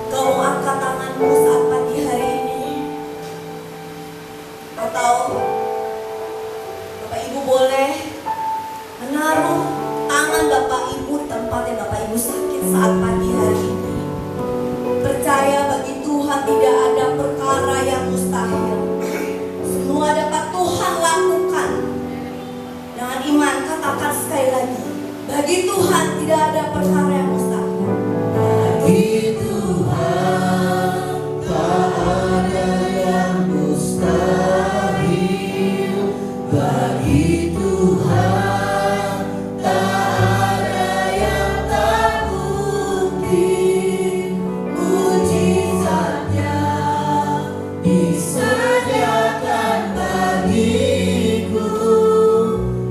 F: engkau mau angkat tanganmu saat pagi hari ini, atau Bapak Ibu boleh menaruh tangan Bapak Ibu di tempat yang Bapak Ibu sakit saat pagi hari ini. Percaya bagi Tuhan tidak ada perkara yang mustahil. Semua dapat Tuhan lakukan. Dengan iman katakan sekali lagi, bagi Tuhan tidak ada perkara yang mustahil.
C: Bagi Tuhan tak ada yang mustahil. Bagi Tuhan tak ada yang tak mungkin. Mujizatnya disediakan bagiku.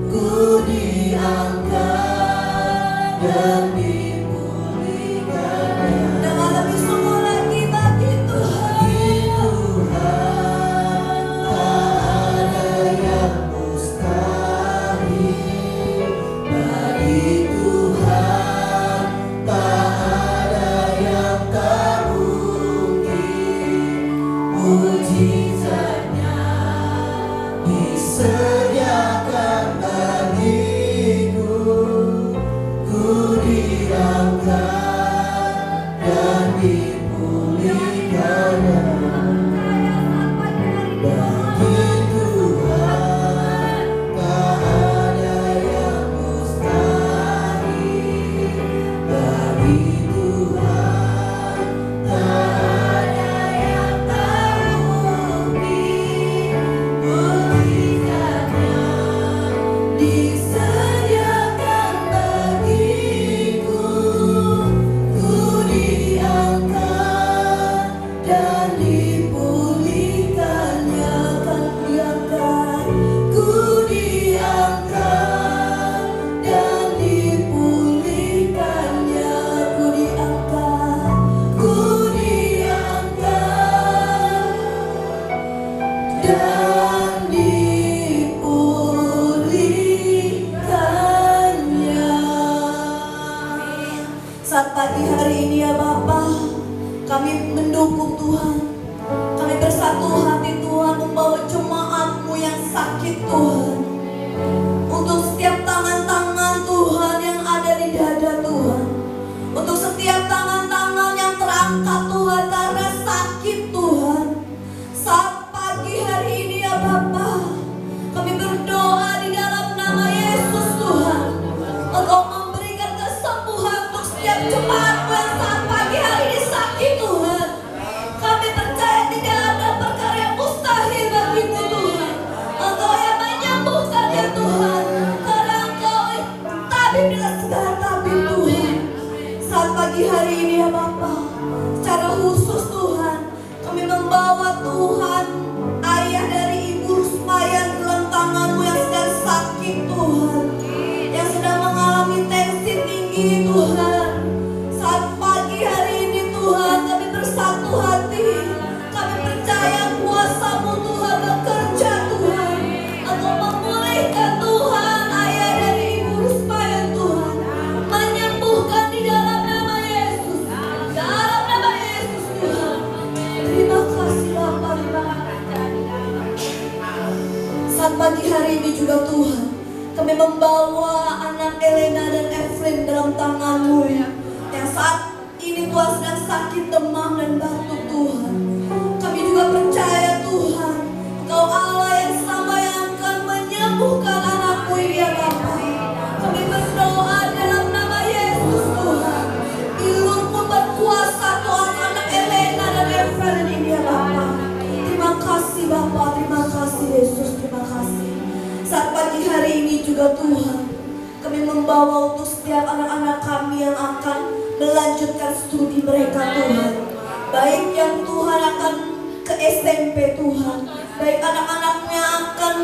C: Ku diangkat dan dipulihkannya.
F: Dengan lebih sungguh lagi bagi Tuhan.
C: Bagi Tuhan tak ada yang tak mungkin. Mujizatnya disediakan bagiku. Ku diangkat dan dipulihkannya. Bagi Tuhan tak ada yang mustahil. Bagi Tuhan tak ada yang tak mungkin. Mujizatnya disediakan bagiku. Ku diangkat dan dipulihkannya. Kan diangkat, ku diangkat dan dipulihkannya. Ku diangkat, ku diangkat dan dipulihkannya.
F: Saat pagi hari ini ya Bapa, kami mendukung Tuhan. Kami bersatu hati Tuhan membawa jemaat-Mu yang sakit Tuhan. Untuk setiap tangan-tangan Tuhan yang ada di dada Tuhan. Untuk setiap tangan-tangan yang terangkat Tuhan, jemaat-Mu yang saat pagi hari ini sakit Tuhan. Kami percaya tidak ada perkara yang mustahil bagimu Tuhan. Engkau yang menyembuhkan ya Tuhan. Karena Engkau tabib dengan segala tabib Tuhan. Saat pagi hari ini ya Bapa, secara khusus Tuhan, kami membawa Tuhan ayah dari Ibu Rusma yang dalam tangan-Mu yang sedang sakit Tuhan, yang sedang mengalami tensi tinggi Tuhan. Saat pagi hari ini Tuhan, kami bersatu hati, kami percaya kuasa-Mu Tuhan bekerja Tuhan. Engkau memulihkan Tuhan ayah dari Ibu Rusma yang Tuhan, menyembuhkan di dalam nama Yesus, dalam nama Yesus Tuhan. Terima kasih Bapa, terima kasih. Saat pagi hari ini juga Tuhan, kami membawa anak Elena dan Evelyn dalam tangan-Mu yang saat ini Tuhan sedang sakit demam dan batuk Tuhan. Kami juga percaya Tuhan, Engkau Allah yang sama yang akan menyembuhkan anak-Mu ini ya Bapa. Kami berdoa dalam nama Yesus Tuhan, Ilmu-Mu berkuasa Tuhan anak Elena dan Evelyn ini ya Bapa. Terima kasih Bapa, terima kasih Yesus, terima kasih. Saat pagi hari ini juga Tuhan, kami membawa untuk setiap anak-anak kami yang akan melanjutkan studi mereka Tuhan. Baik yang Tuhan akan ke SMP Tuhan, baik anak-anaknya akan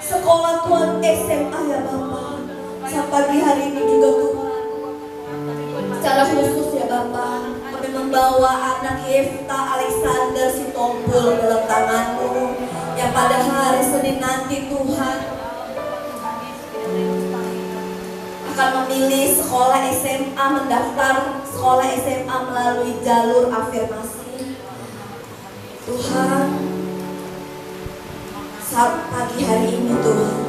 F: sekolah Tuhan SMA ya Bapa. Saat pagi hari ini juga Tuhan, secara khusus ya Bapa, kami membawa anak Yefta Alexander Sitompul dalam tangan-Mu yang pada hari Senin nanti Tuhan akan memilih sekolah SMA, mendaftar sekolah SMA melalui jalur afirmasi. Tuhan, saat pagi hari ini Tuhan,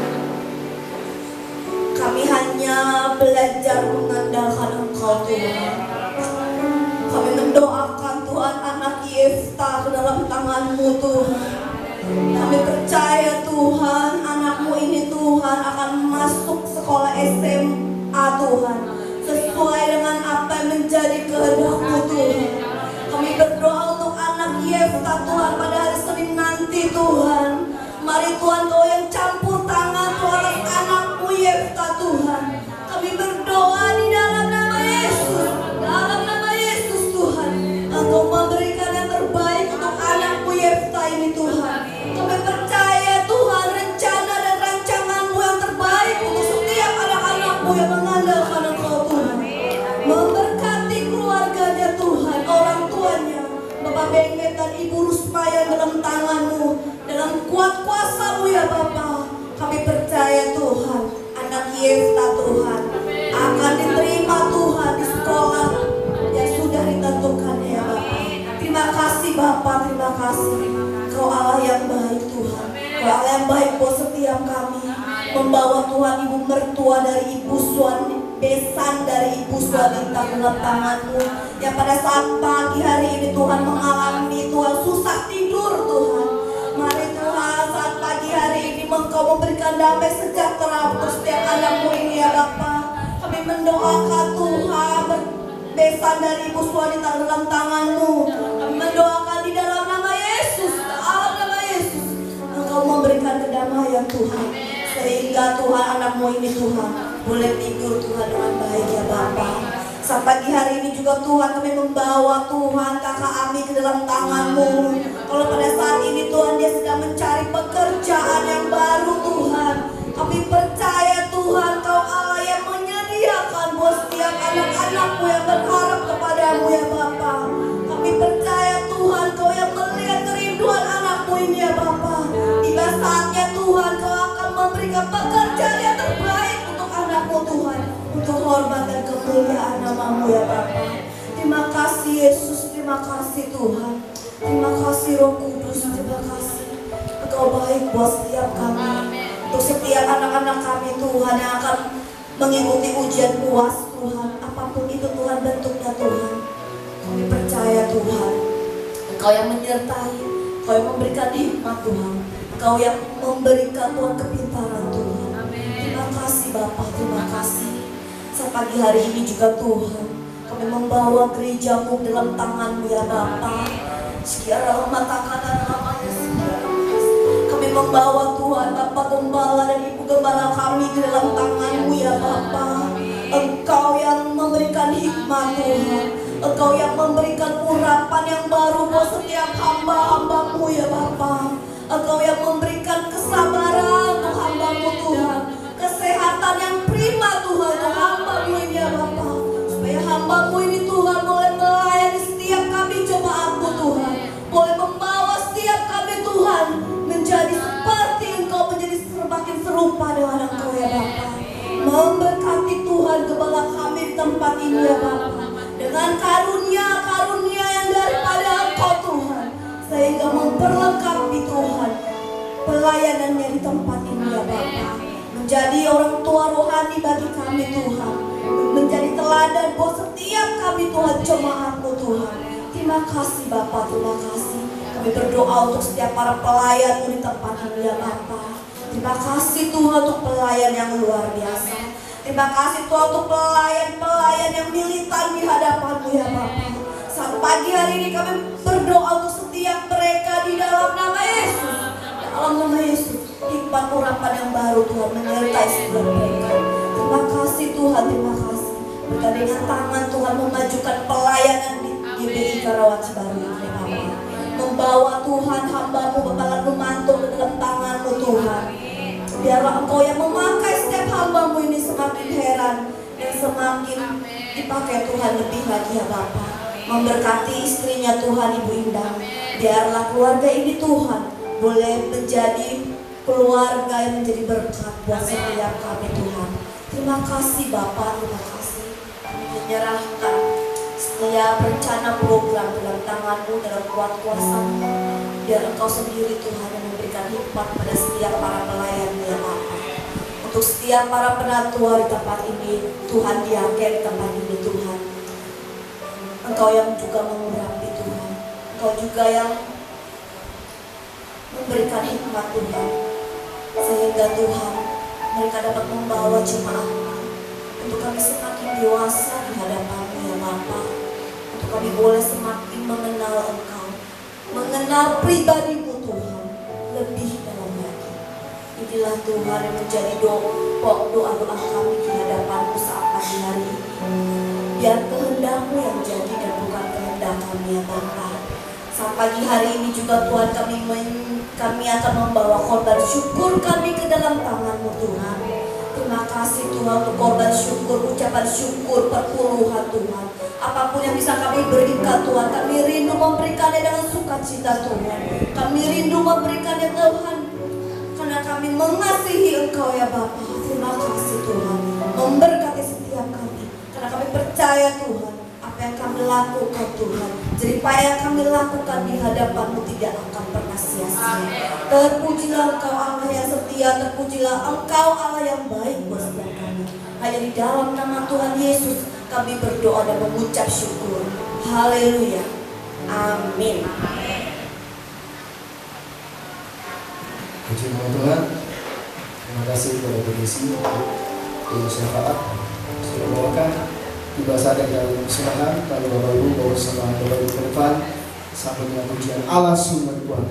F: kami hanya belajar mengandalkan Engkau Tuhan. Kami mendoakan Tuhan anak Yefta ke dalam tangan-Mu Tuhan. Kami percaya Tuhan anak-Mu ini Tuhan akan masuk sekolah SMA Tuhan, sesuai dengan apa yang menjadi kehendak-Mu Tuhan. Kami berdoa untuk anak Yefta Tuhan pada hari Senin nanti Tuhan. Mari Tuhan Kau yang campur tangan Tuhan atas anak-Mu Yefta Tuhan. Kami berdoa di dalam nama Yesus, dalam nama Yesus Tuhan. Engkau memberikan yang terbaik untuk anak-Mu Yefta ini Tuhan. Kami percaya Tuhan rencana dan rancangan-Mu yang terbaik untuk setiap anak-anak-Mu yang mengandalkan Engkau Tuhan. Memberkati keluarganya Tuhan, orang tuanya, Bapak Benget dan Ibu Rusma yang dalam tangan-Mu, dalam kuat kuasa-Mu ya Bapa. Kami percaya Tuhan, anak Yefta Tuhan akan diterima Tuhan di sekolah yang sudah ditentukan ya Bapa. Terima kasih Bapa, terima kasih. Kau Allah yang baik Tuhan, Kau Allah yang baik buat setiap kami. Membawa Tuhan Ibu mertua dari Ibu Suan Besan dari Ibu Suabintang dalam tangan-Mu, yang pada saat pagi hari ini Tuhan mengalami Tuhan susah tidur Tuhan. Mari Tuhan saat pagi hari ini Engkau memberikan damai sejahtera untuk setiap anak-Mu ini ya Bapa. Kami mendoakan Tuhan Besan dari Ibu Suabintang dalam tangan-Mu. Kami mendoakan di dalam nama Yesus, dalam nama Yesus, Engkau memberikan kedamaian Tuhan, sehingga Tuhan anak-Mu ini Tuhan boleh tidur Tuhan dengan baik ya Bapa. Saat pagi hari ini juga Tuhan kami membawa Tuhan kakak Ami ke dalam tangan-Mu. Kalau pada saat ini Tuhan dia sedang mencari pekerjaan yang baru Tuhan, kami percaya Tuhan Kau Allah yang menyediakan buat setiap anak-anak-Mu yang berharap kepada-Mu ya Bapa. Kami percaya Tuhan Kau yang melihat kerinduan anak-Mu ini ya Bapa. Tiba saatnya Tuhan Kau akan memberikan pekerjaan yang terbaik untuk anak-Mu Tuhan, untuk hormat dan kemuliaan nama-Mu ya Bapa. Terima kasih Yesus, terima kasih Tuhan. Terima kasih Roh Kudus, terima kasih. Engkau baik buat setiap kami. Untuk setiap anak-anak kami Tuhan yang akan mengikuti ujian UAS Tuhan, apapun itu Tuhan bentuknya Tuhan. Kami percaya Tuhan, Engkau yang menyertai, Engkau yang memberikan hikmat Tuhan, Engkau yang memberikan Tuhan kepintaran Tuhan. Terima kasih Bapa, terima kasih. Saat pagi hari ini juga Tuhan, Kami membawa gerejamu dalam tangan-Mu ya Bapa. Sekiara mata kanan namanya sekiara. Kami membawa Tuhan Bapak Gembala dan Ibu Gembala kami di dalam tangan-Mu ya Bapa. Engkau yang memberikan hikmat Tuhan, Engkau yang memberikan urapan yang baru buat setiap hamba-hamba-Mu ya Bapa. Engkau yang memberikan kesabaran untuk hamba-Mu Tuhan, kesehatan yang prima Tuhan untuk hamba-Mu ini ya Bapa. Supaya hamba-Mu ini Tuhan boleh melayani setiap kami jemaat-Mu Tuhan, boleh membawa setiap kami Tuhan menjadi seperti Engkau, menjadi semakin serupa dengan Engkau ya Bapa. Memberkati Tuhan gembala kami di tempat ini ya Bapa, dengan karunia-karunia yang daripada Engkau Tuhan, sehingga memperlengkapi Tuhan pelayanannya di tempat ini ya Bapa. Menjadi orang tua rohani bagi kami Tuhan, menjadi teladan buat setiap kami Tuhan, jemaat-Mu Tuhan. Terima kasih Bapa, terima kasih. Kami berdoa untuk setiap para pelayan di tempat ini ya Bapa. Terima kasih Tuhan untuk pelayan yang luar biasa. Terima kasih Tuhan untuk pelayan-pelayan yang militan di hadapan-Mu ya Bapa. Saat pagi hari ini kami berdoa untuk setiap mereka di dalam nama Yesus. Dalam nama Yesus, hikmat urapan yang baru Tuhan menyertai setiap mereka. Terima kasih Tuhan, terima kasih. Berkat dengan tangan Tuhan memajukan pelayanan di GBI Karawaci Baru ini ya Bapa. Membawa Tuhan hamba-Mu Bapak Lumanto ke dalam tangan-Mu Tuhan. Biarlah Engkau yang memakai setiap hamba-Mu ini semakin heran dan semakin dipakai Tuhan lebih lagi ya Bapa. Memberkati istrinya Tuhan Ibu Indah. Biarlah keluarga ini Tuhan boleh menjadi keluarga yang menjadi berkat buat setiap kami Tuhan. Terima kasih Bapa, terima kasih. Kami menyerahkan setiap rencana program dalam tangan-Mu, dalam kuat kuasa-Mu. Biar Engkau sendiri Tuhan yang memberikan hikmat pada setiap para pelayan ya Bapa. Untuk setiap para penatua di tempat ini, Tuhan diangkat di tempat ini Tuhan. Engkau yang juga mengurapi Tuhan, Engkau juga yang memberikan hikmat Tuhan, sehingga Tuhan mereka dapat membawa jemaat untuk kami semakin dewasa di hadapan-Mu ya Bapa. Untuk kami boleh semakin mengenal Engkau, mengenal pribadi-Mu Tuhan lebih dalam lagi. Inilah Tuhan yang menjadi doa-doa kami di hadapan-Mu saat pagi hari ini. Biar kehendak-Mu yang jadi dan bukan kehendak kami ya Bapa. Saat pagi hari ini juga Tuhan kami akan membawa korban syukur kami ke dalam tangan-Mu Tuhan. Terima kasih Tuhan untuk korban syukur, ucapan syukur, perpuluhan Tuhan. Apapun yang bisa kami berikan Tuhan, kami rindu memberikannya dengan sukacita Tuhan. Kami rindu memberikannya Tuhan, karena kami mengasihi Engkau ya Bapa. Terima kasih Tuhan, memberkati setiap kami, karena kami percaya Tuhan, apa yang kami lakukan Tuhan, jeripaya yang kami lakukan di hadapan-Mu tidak akan pernah sia-sia. Terpujilah Engkau Allah yang setia, terpujilah Engkau Allah yang baik buat setiap kami. Hanya di dalam nama Tuhan Yesus kami berdoa dan mengucap syukur. Haleluya. Amin.
B: Puji nama Tuhan. Terima kasih kepada Bendesi untuk syafaat sudah bawakan tiba saat yang dalam persembahan. Lalu Bapak Ibu bawa persembahan Bapak Ibu ke depan sampai dengan pujian Allah sumber kuat.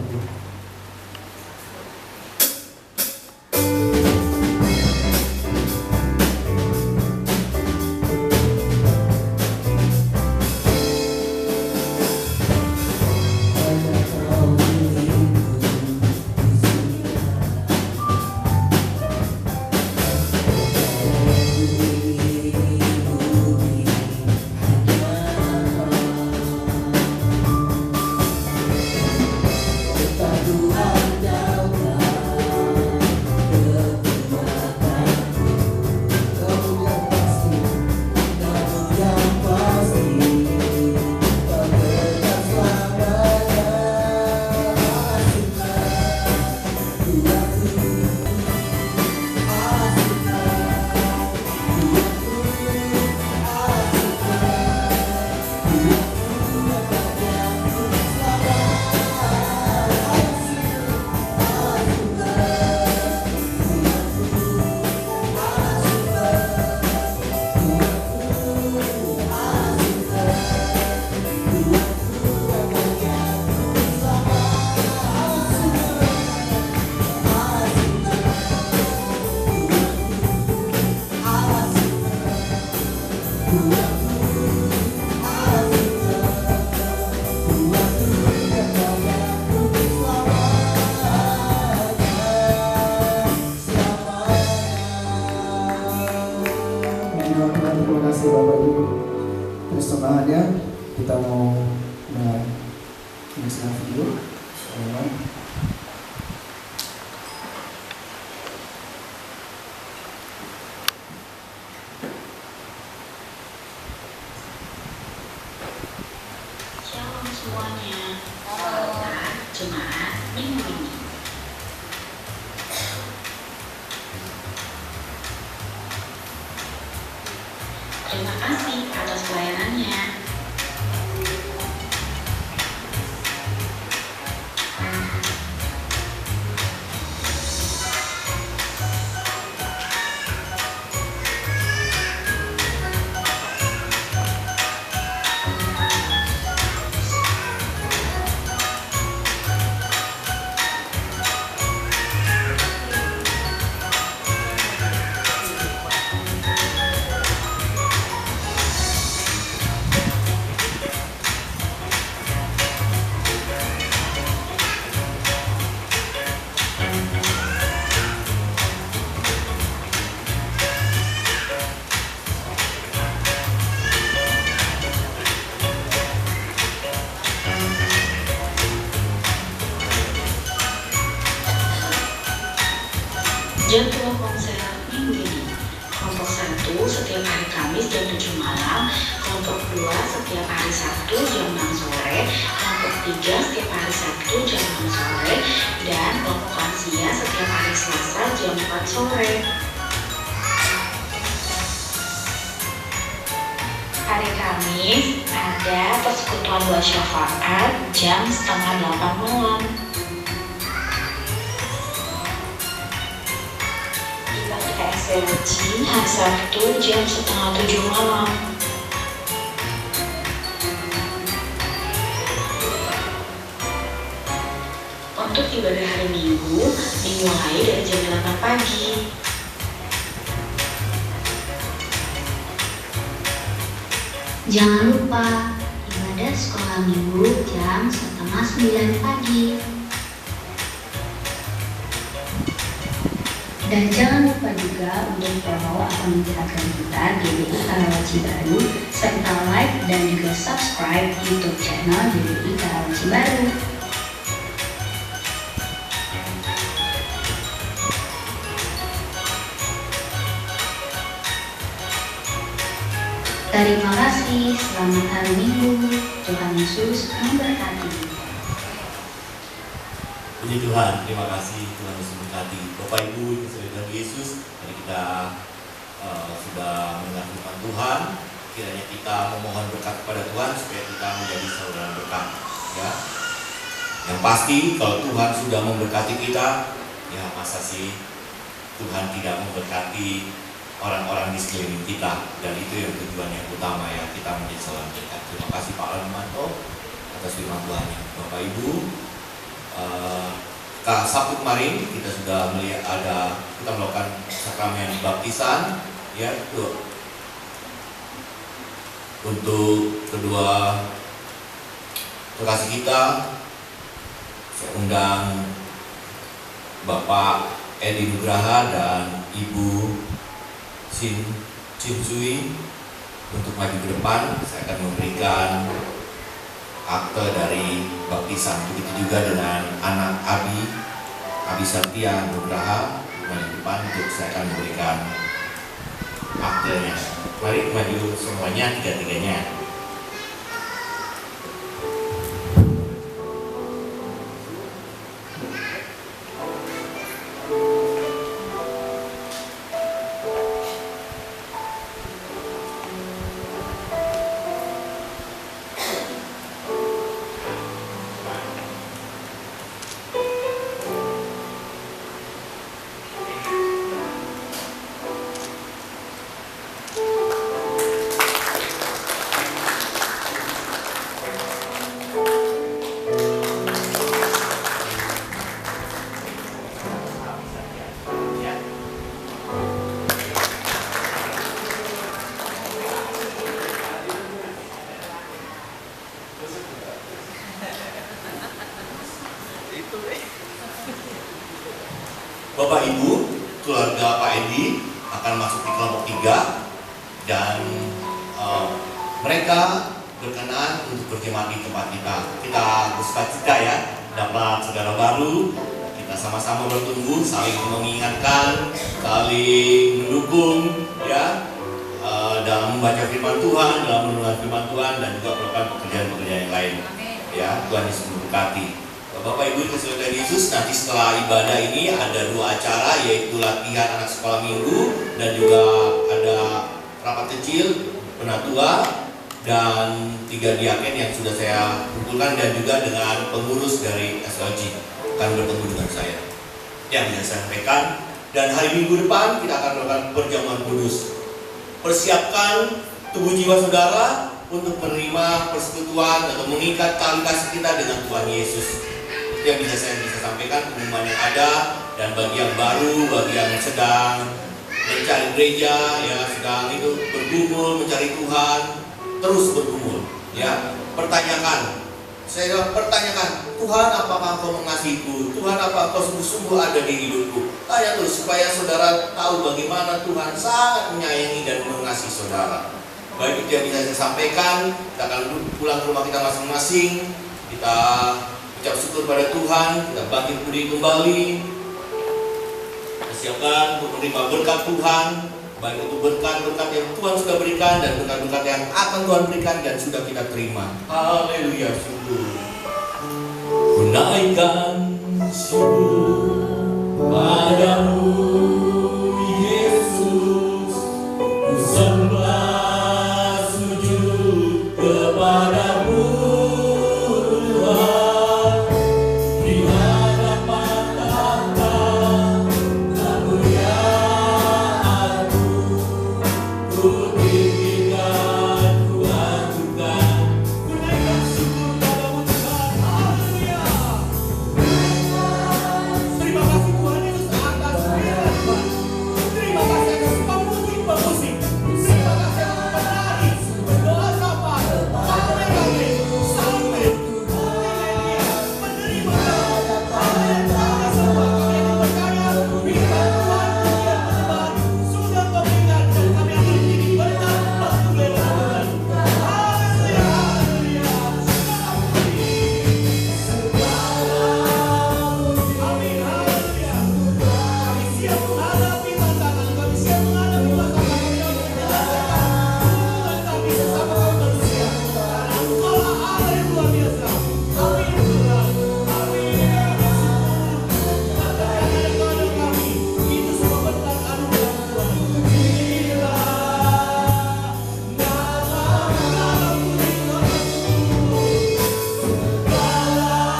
B: Kita mau menyaksikan video.
G: Shalom semuanya. Selamat jemaat minggu ini. Terima kasih atas pelayanannya. Jadwal konser minggu ini: kelompok 1 setiap hari Kamis jam 7 malam, kelompok 2 setiap hari Sabtu jam 6 sore, kelompok 3 setiap hari Sabtu jam 6 sore, dan kelompok lansia setiap hari Selasa jam 4 sore. Hari Kamis ada persekutuan doa syafaat jam 7:30 malam. SLG hari Sabtu jam 6:30 malam. Untuk ibadah hari Minggu dimulai dari jam 8 pagi.
H: Jangan lupa ibadah sekolah minggu jam 8:30 pagi. Dan jangan lupa juga untuk follow akun Instagram kita GBI Karawaci Baru, serta like dan juga subscribe YouTube channel GBI Karawaci Baru. Terima kasih, selamat hari Minggu, Tuhan Yesus memberkati.
A: Puji Tuhan, terima kasih, Tuhan Yesus memberkati. Bapak Ibu yang sudah dalam Yesus, hari kita sudah mendengar firman Tuhan. Kiranya kita memohon berkat kepada Tuhan supaya kita menjadi saudara berkat. Ya, yang pasti kalau Tuhan sudah memberkati kita, ya masa sih Tuhan tidak memberkati orang-orang di sekeliling kita. Dan itu yang tujuan yang utama ya, kita menjadi saudara berkat. Terima kasih Pak Almanto atas firman Tuhan. Bapak Ibu, Sabtu kemarin kita sudah melihat kita melakukan sakramen baptisan ya untuk kedua kekasih kita. Saya undang Bapak Edi Nugraha dan Ibu Chin Sui untuk maju ke depan. Saya akan memberikan akte dari baptisan. Begitu juga dengan anak Abi Satya Nugraha maju depan untuk saya akan memberikan aktenya. Mari maju semuanya, tiga-tiganya. Bapak Ibu, keluarga Pak Edi akan masuk di kelompok 3 dan mereka berkenan untuk berjemaat di tempat kita. Kita bersukacita ya, dapat saudara baru. Kita sama-sama bertumbuh, saling mengingatkan, saling mendukung ya, dalam membaca firman Tuhan, dalam mendengar firman Tuhan, dan juga melakukan pekerjaan-pekerjaan yang lain. Ya, Tuhan Yesus memberkati. Bapak Ibu kasih Tuhan Yesus, nanti setelah ibadah ini ada 2 acara, yaitu latihan anak sekolah minggu dan juga ada rapat kecil penatua dan 3 diaken yang sudah saya kumpulkan, dan juga dengan pengurus dari SLG akan bertemu dengan saya yang bisa saya sampaikan. Dan hari Minggu depan kita akan melakukan perjamuan kudus. Persiapkan tubuh jiwa saudara untuk menerima persekutuan atau mengikat tali kasih kita dengan Tuhan Yesus. Itu yang saya bisa sampaikan, pengumuman yang ada. Dan bagi yang baru, bagi yang sedang mencari gereja, ya sedang itu bergumul mencari Tuhan, terus bergumul. Ya, pertanyakan. Saya pertanyakan, Tuhan, apakah Engkau mengasihiku? Tuhan, apakah Engkau sungguh-sungguh ada di hidupku? Tanya terus supaya saudara tahu bagaimana Tuhan sangat menyayangi dan mengasihi saudara. Baik, itu yang bisa saya sampaikan. Kita akan pulang ke rumah kita masing-masing. Kita ucap syukur pada Tuhan. Kita bangkit berdiri kembali. Persiapkan untuk menerima berkat Tuhan. Baik itu berkat-berkat yang Tuhan sudah berikan dan berkat-berkat yang akan Tuhan berikan dan sudah kita terima. Haleluya, syukur. Ku naikkan syukur padamu Yesus, ku sembah sujud kepadamu Tuhan, di hadapan tahta kemuliaan-Mu, ku tinggikan, ku ajukan, ku naikkan syukur padamu Tuhan. Haleluya. Terima kasih Tuhan Yesus atas firman-Mu. Terima kasih atas pemusik-pemusik. Terima kasih atas penari, pendoa sapa, rame-rame, sampai haleluya, menerima haleluya semua kami yang percaya firman Tuhan yang benar sudah Kau berikan, dan kami akan menjadi berkat waktu lewat. Haleluya, haleluya. Amin, haleluya. Kami siap menghadapi tantangan, kami siap menghadapi masalah yang hubungan kami sesama manusia. Karena Engkaulah Allah yang luar biasa. Amin Tuhan. Amin. Maka yang ada pada kami, itu semua berkat anugerah Tuhan. Bila nama puji segala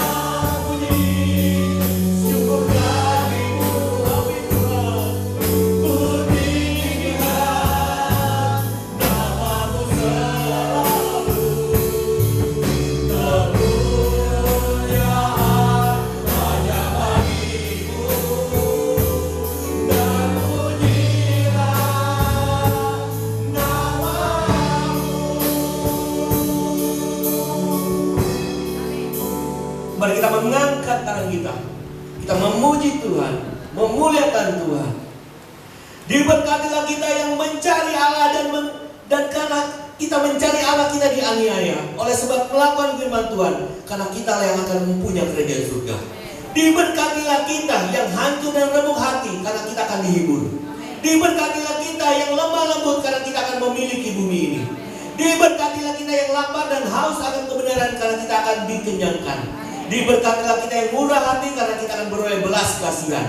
A: puji, syukur bagimu, amin Tuhan. Ku tinggikan namamu selalu, kemuliaan hanya bagimu, dan pujilah namamu. Mari kita mengangkat tangan kita. Kita memuji Tuhan, memuliakan Tuhan. Diberkatilah kita yang mencari Allah dan karena kita mencari Allah kita dianiaya oleh sebab melakukan firman Tuhan, karena kita yang akan mempunyai kerajaan surga. Diberkatilah kita yang hancur dan remuk hati, karena kita akan dihibur. Diberkatilah kita yang lemah lembut, karena kita akan memiliki bumi ini. Diberkatilah kita yang lapar dan haus akan kebenaran, karena kita akan dikenyangkan. Diberkatilah kita yang murah hati, karena kita akan beroleh belas kasihan.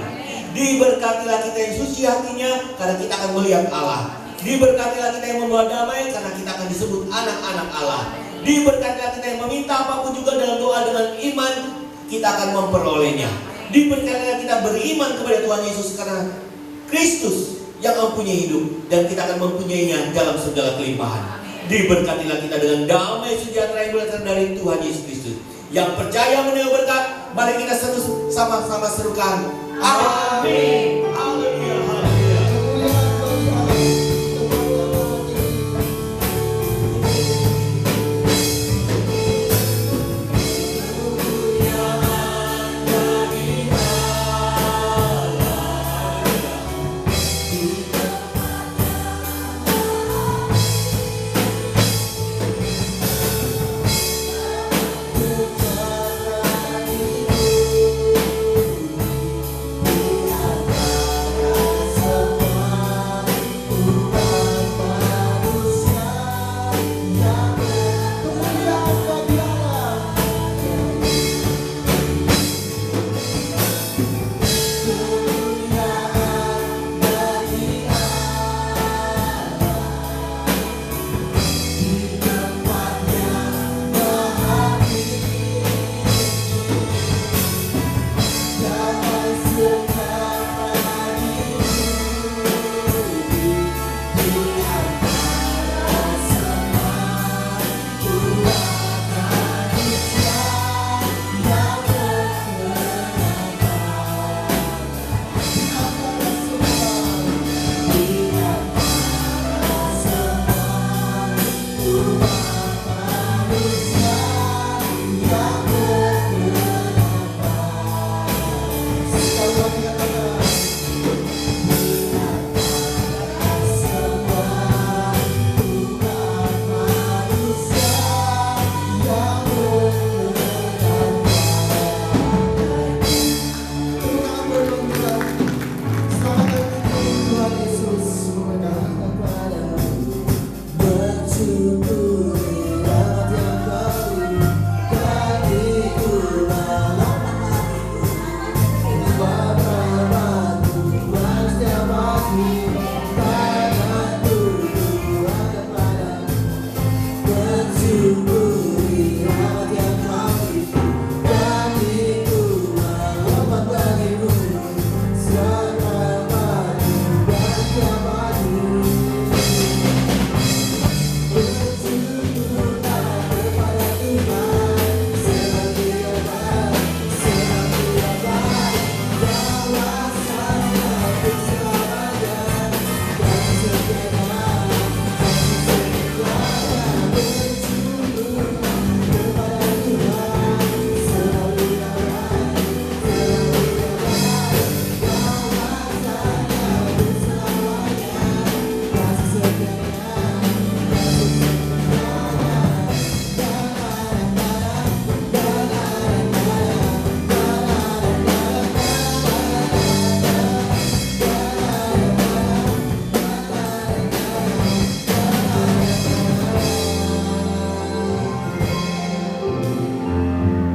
A: Diberkatilah kita yang suci hatinya, karena kita akan melihat Allah. Diberkatilah kita yang membawa damai, karena kita akan disebut anak-anak Allah. Diberkatilah kita yang meminta apapun juga dalam doa dengan iman, kita akan memperolehnya. Diberkatilah kita beriman kepada Tuhan Yesus, karena Kristus yang mempunyai hidup, dan kita akan mempunyainya dalam segala kelimpahan. Diberkatilah kita dengan damai sejahtera yang berasal dari Tuhan Yesus Kristus. Yang percaya menerima berkat, mari kita sama-sama serukan. Amin.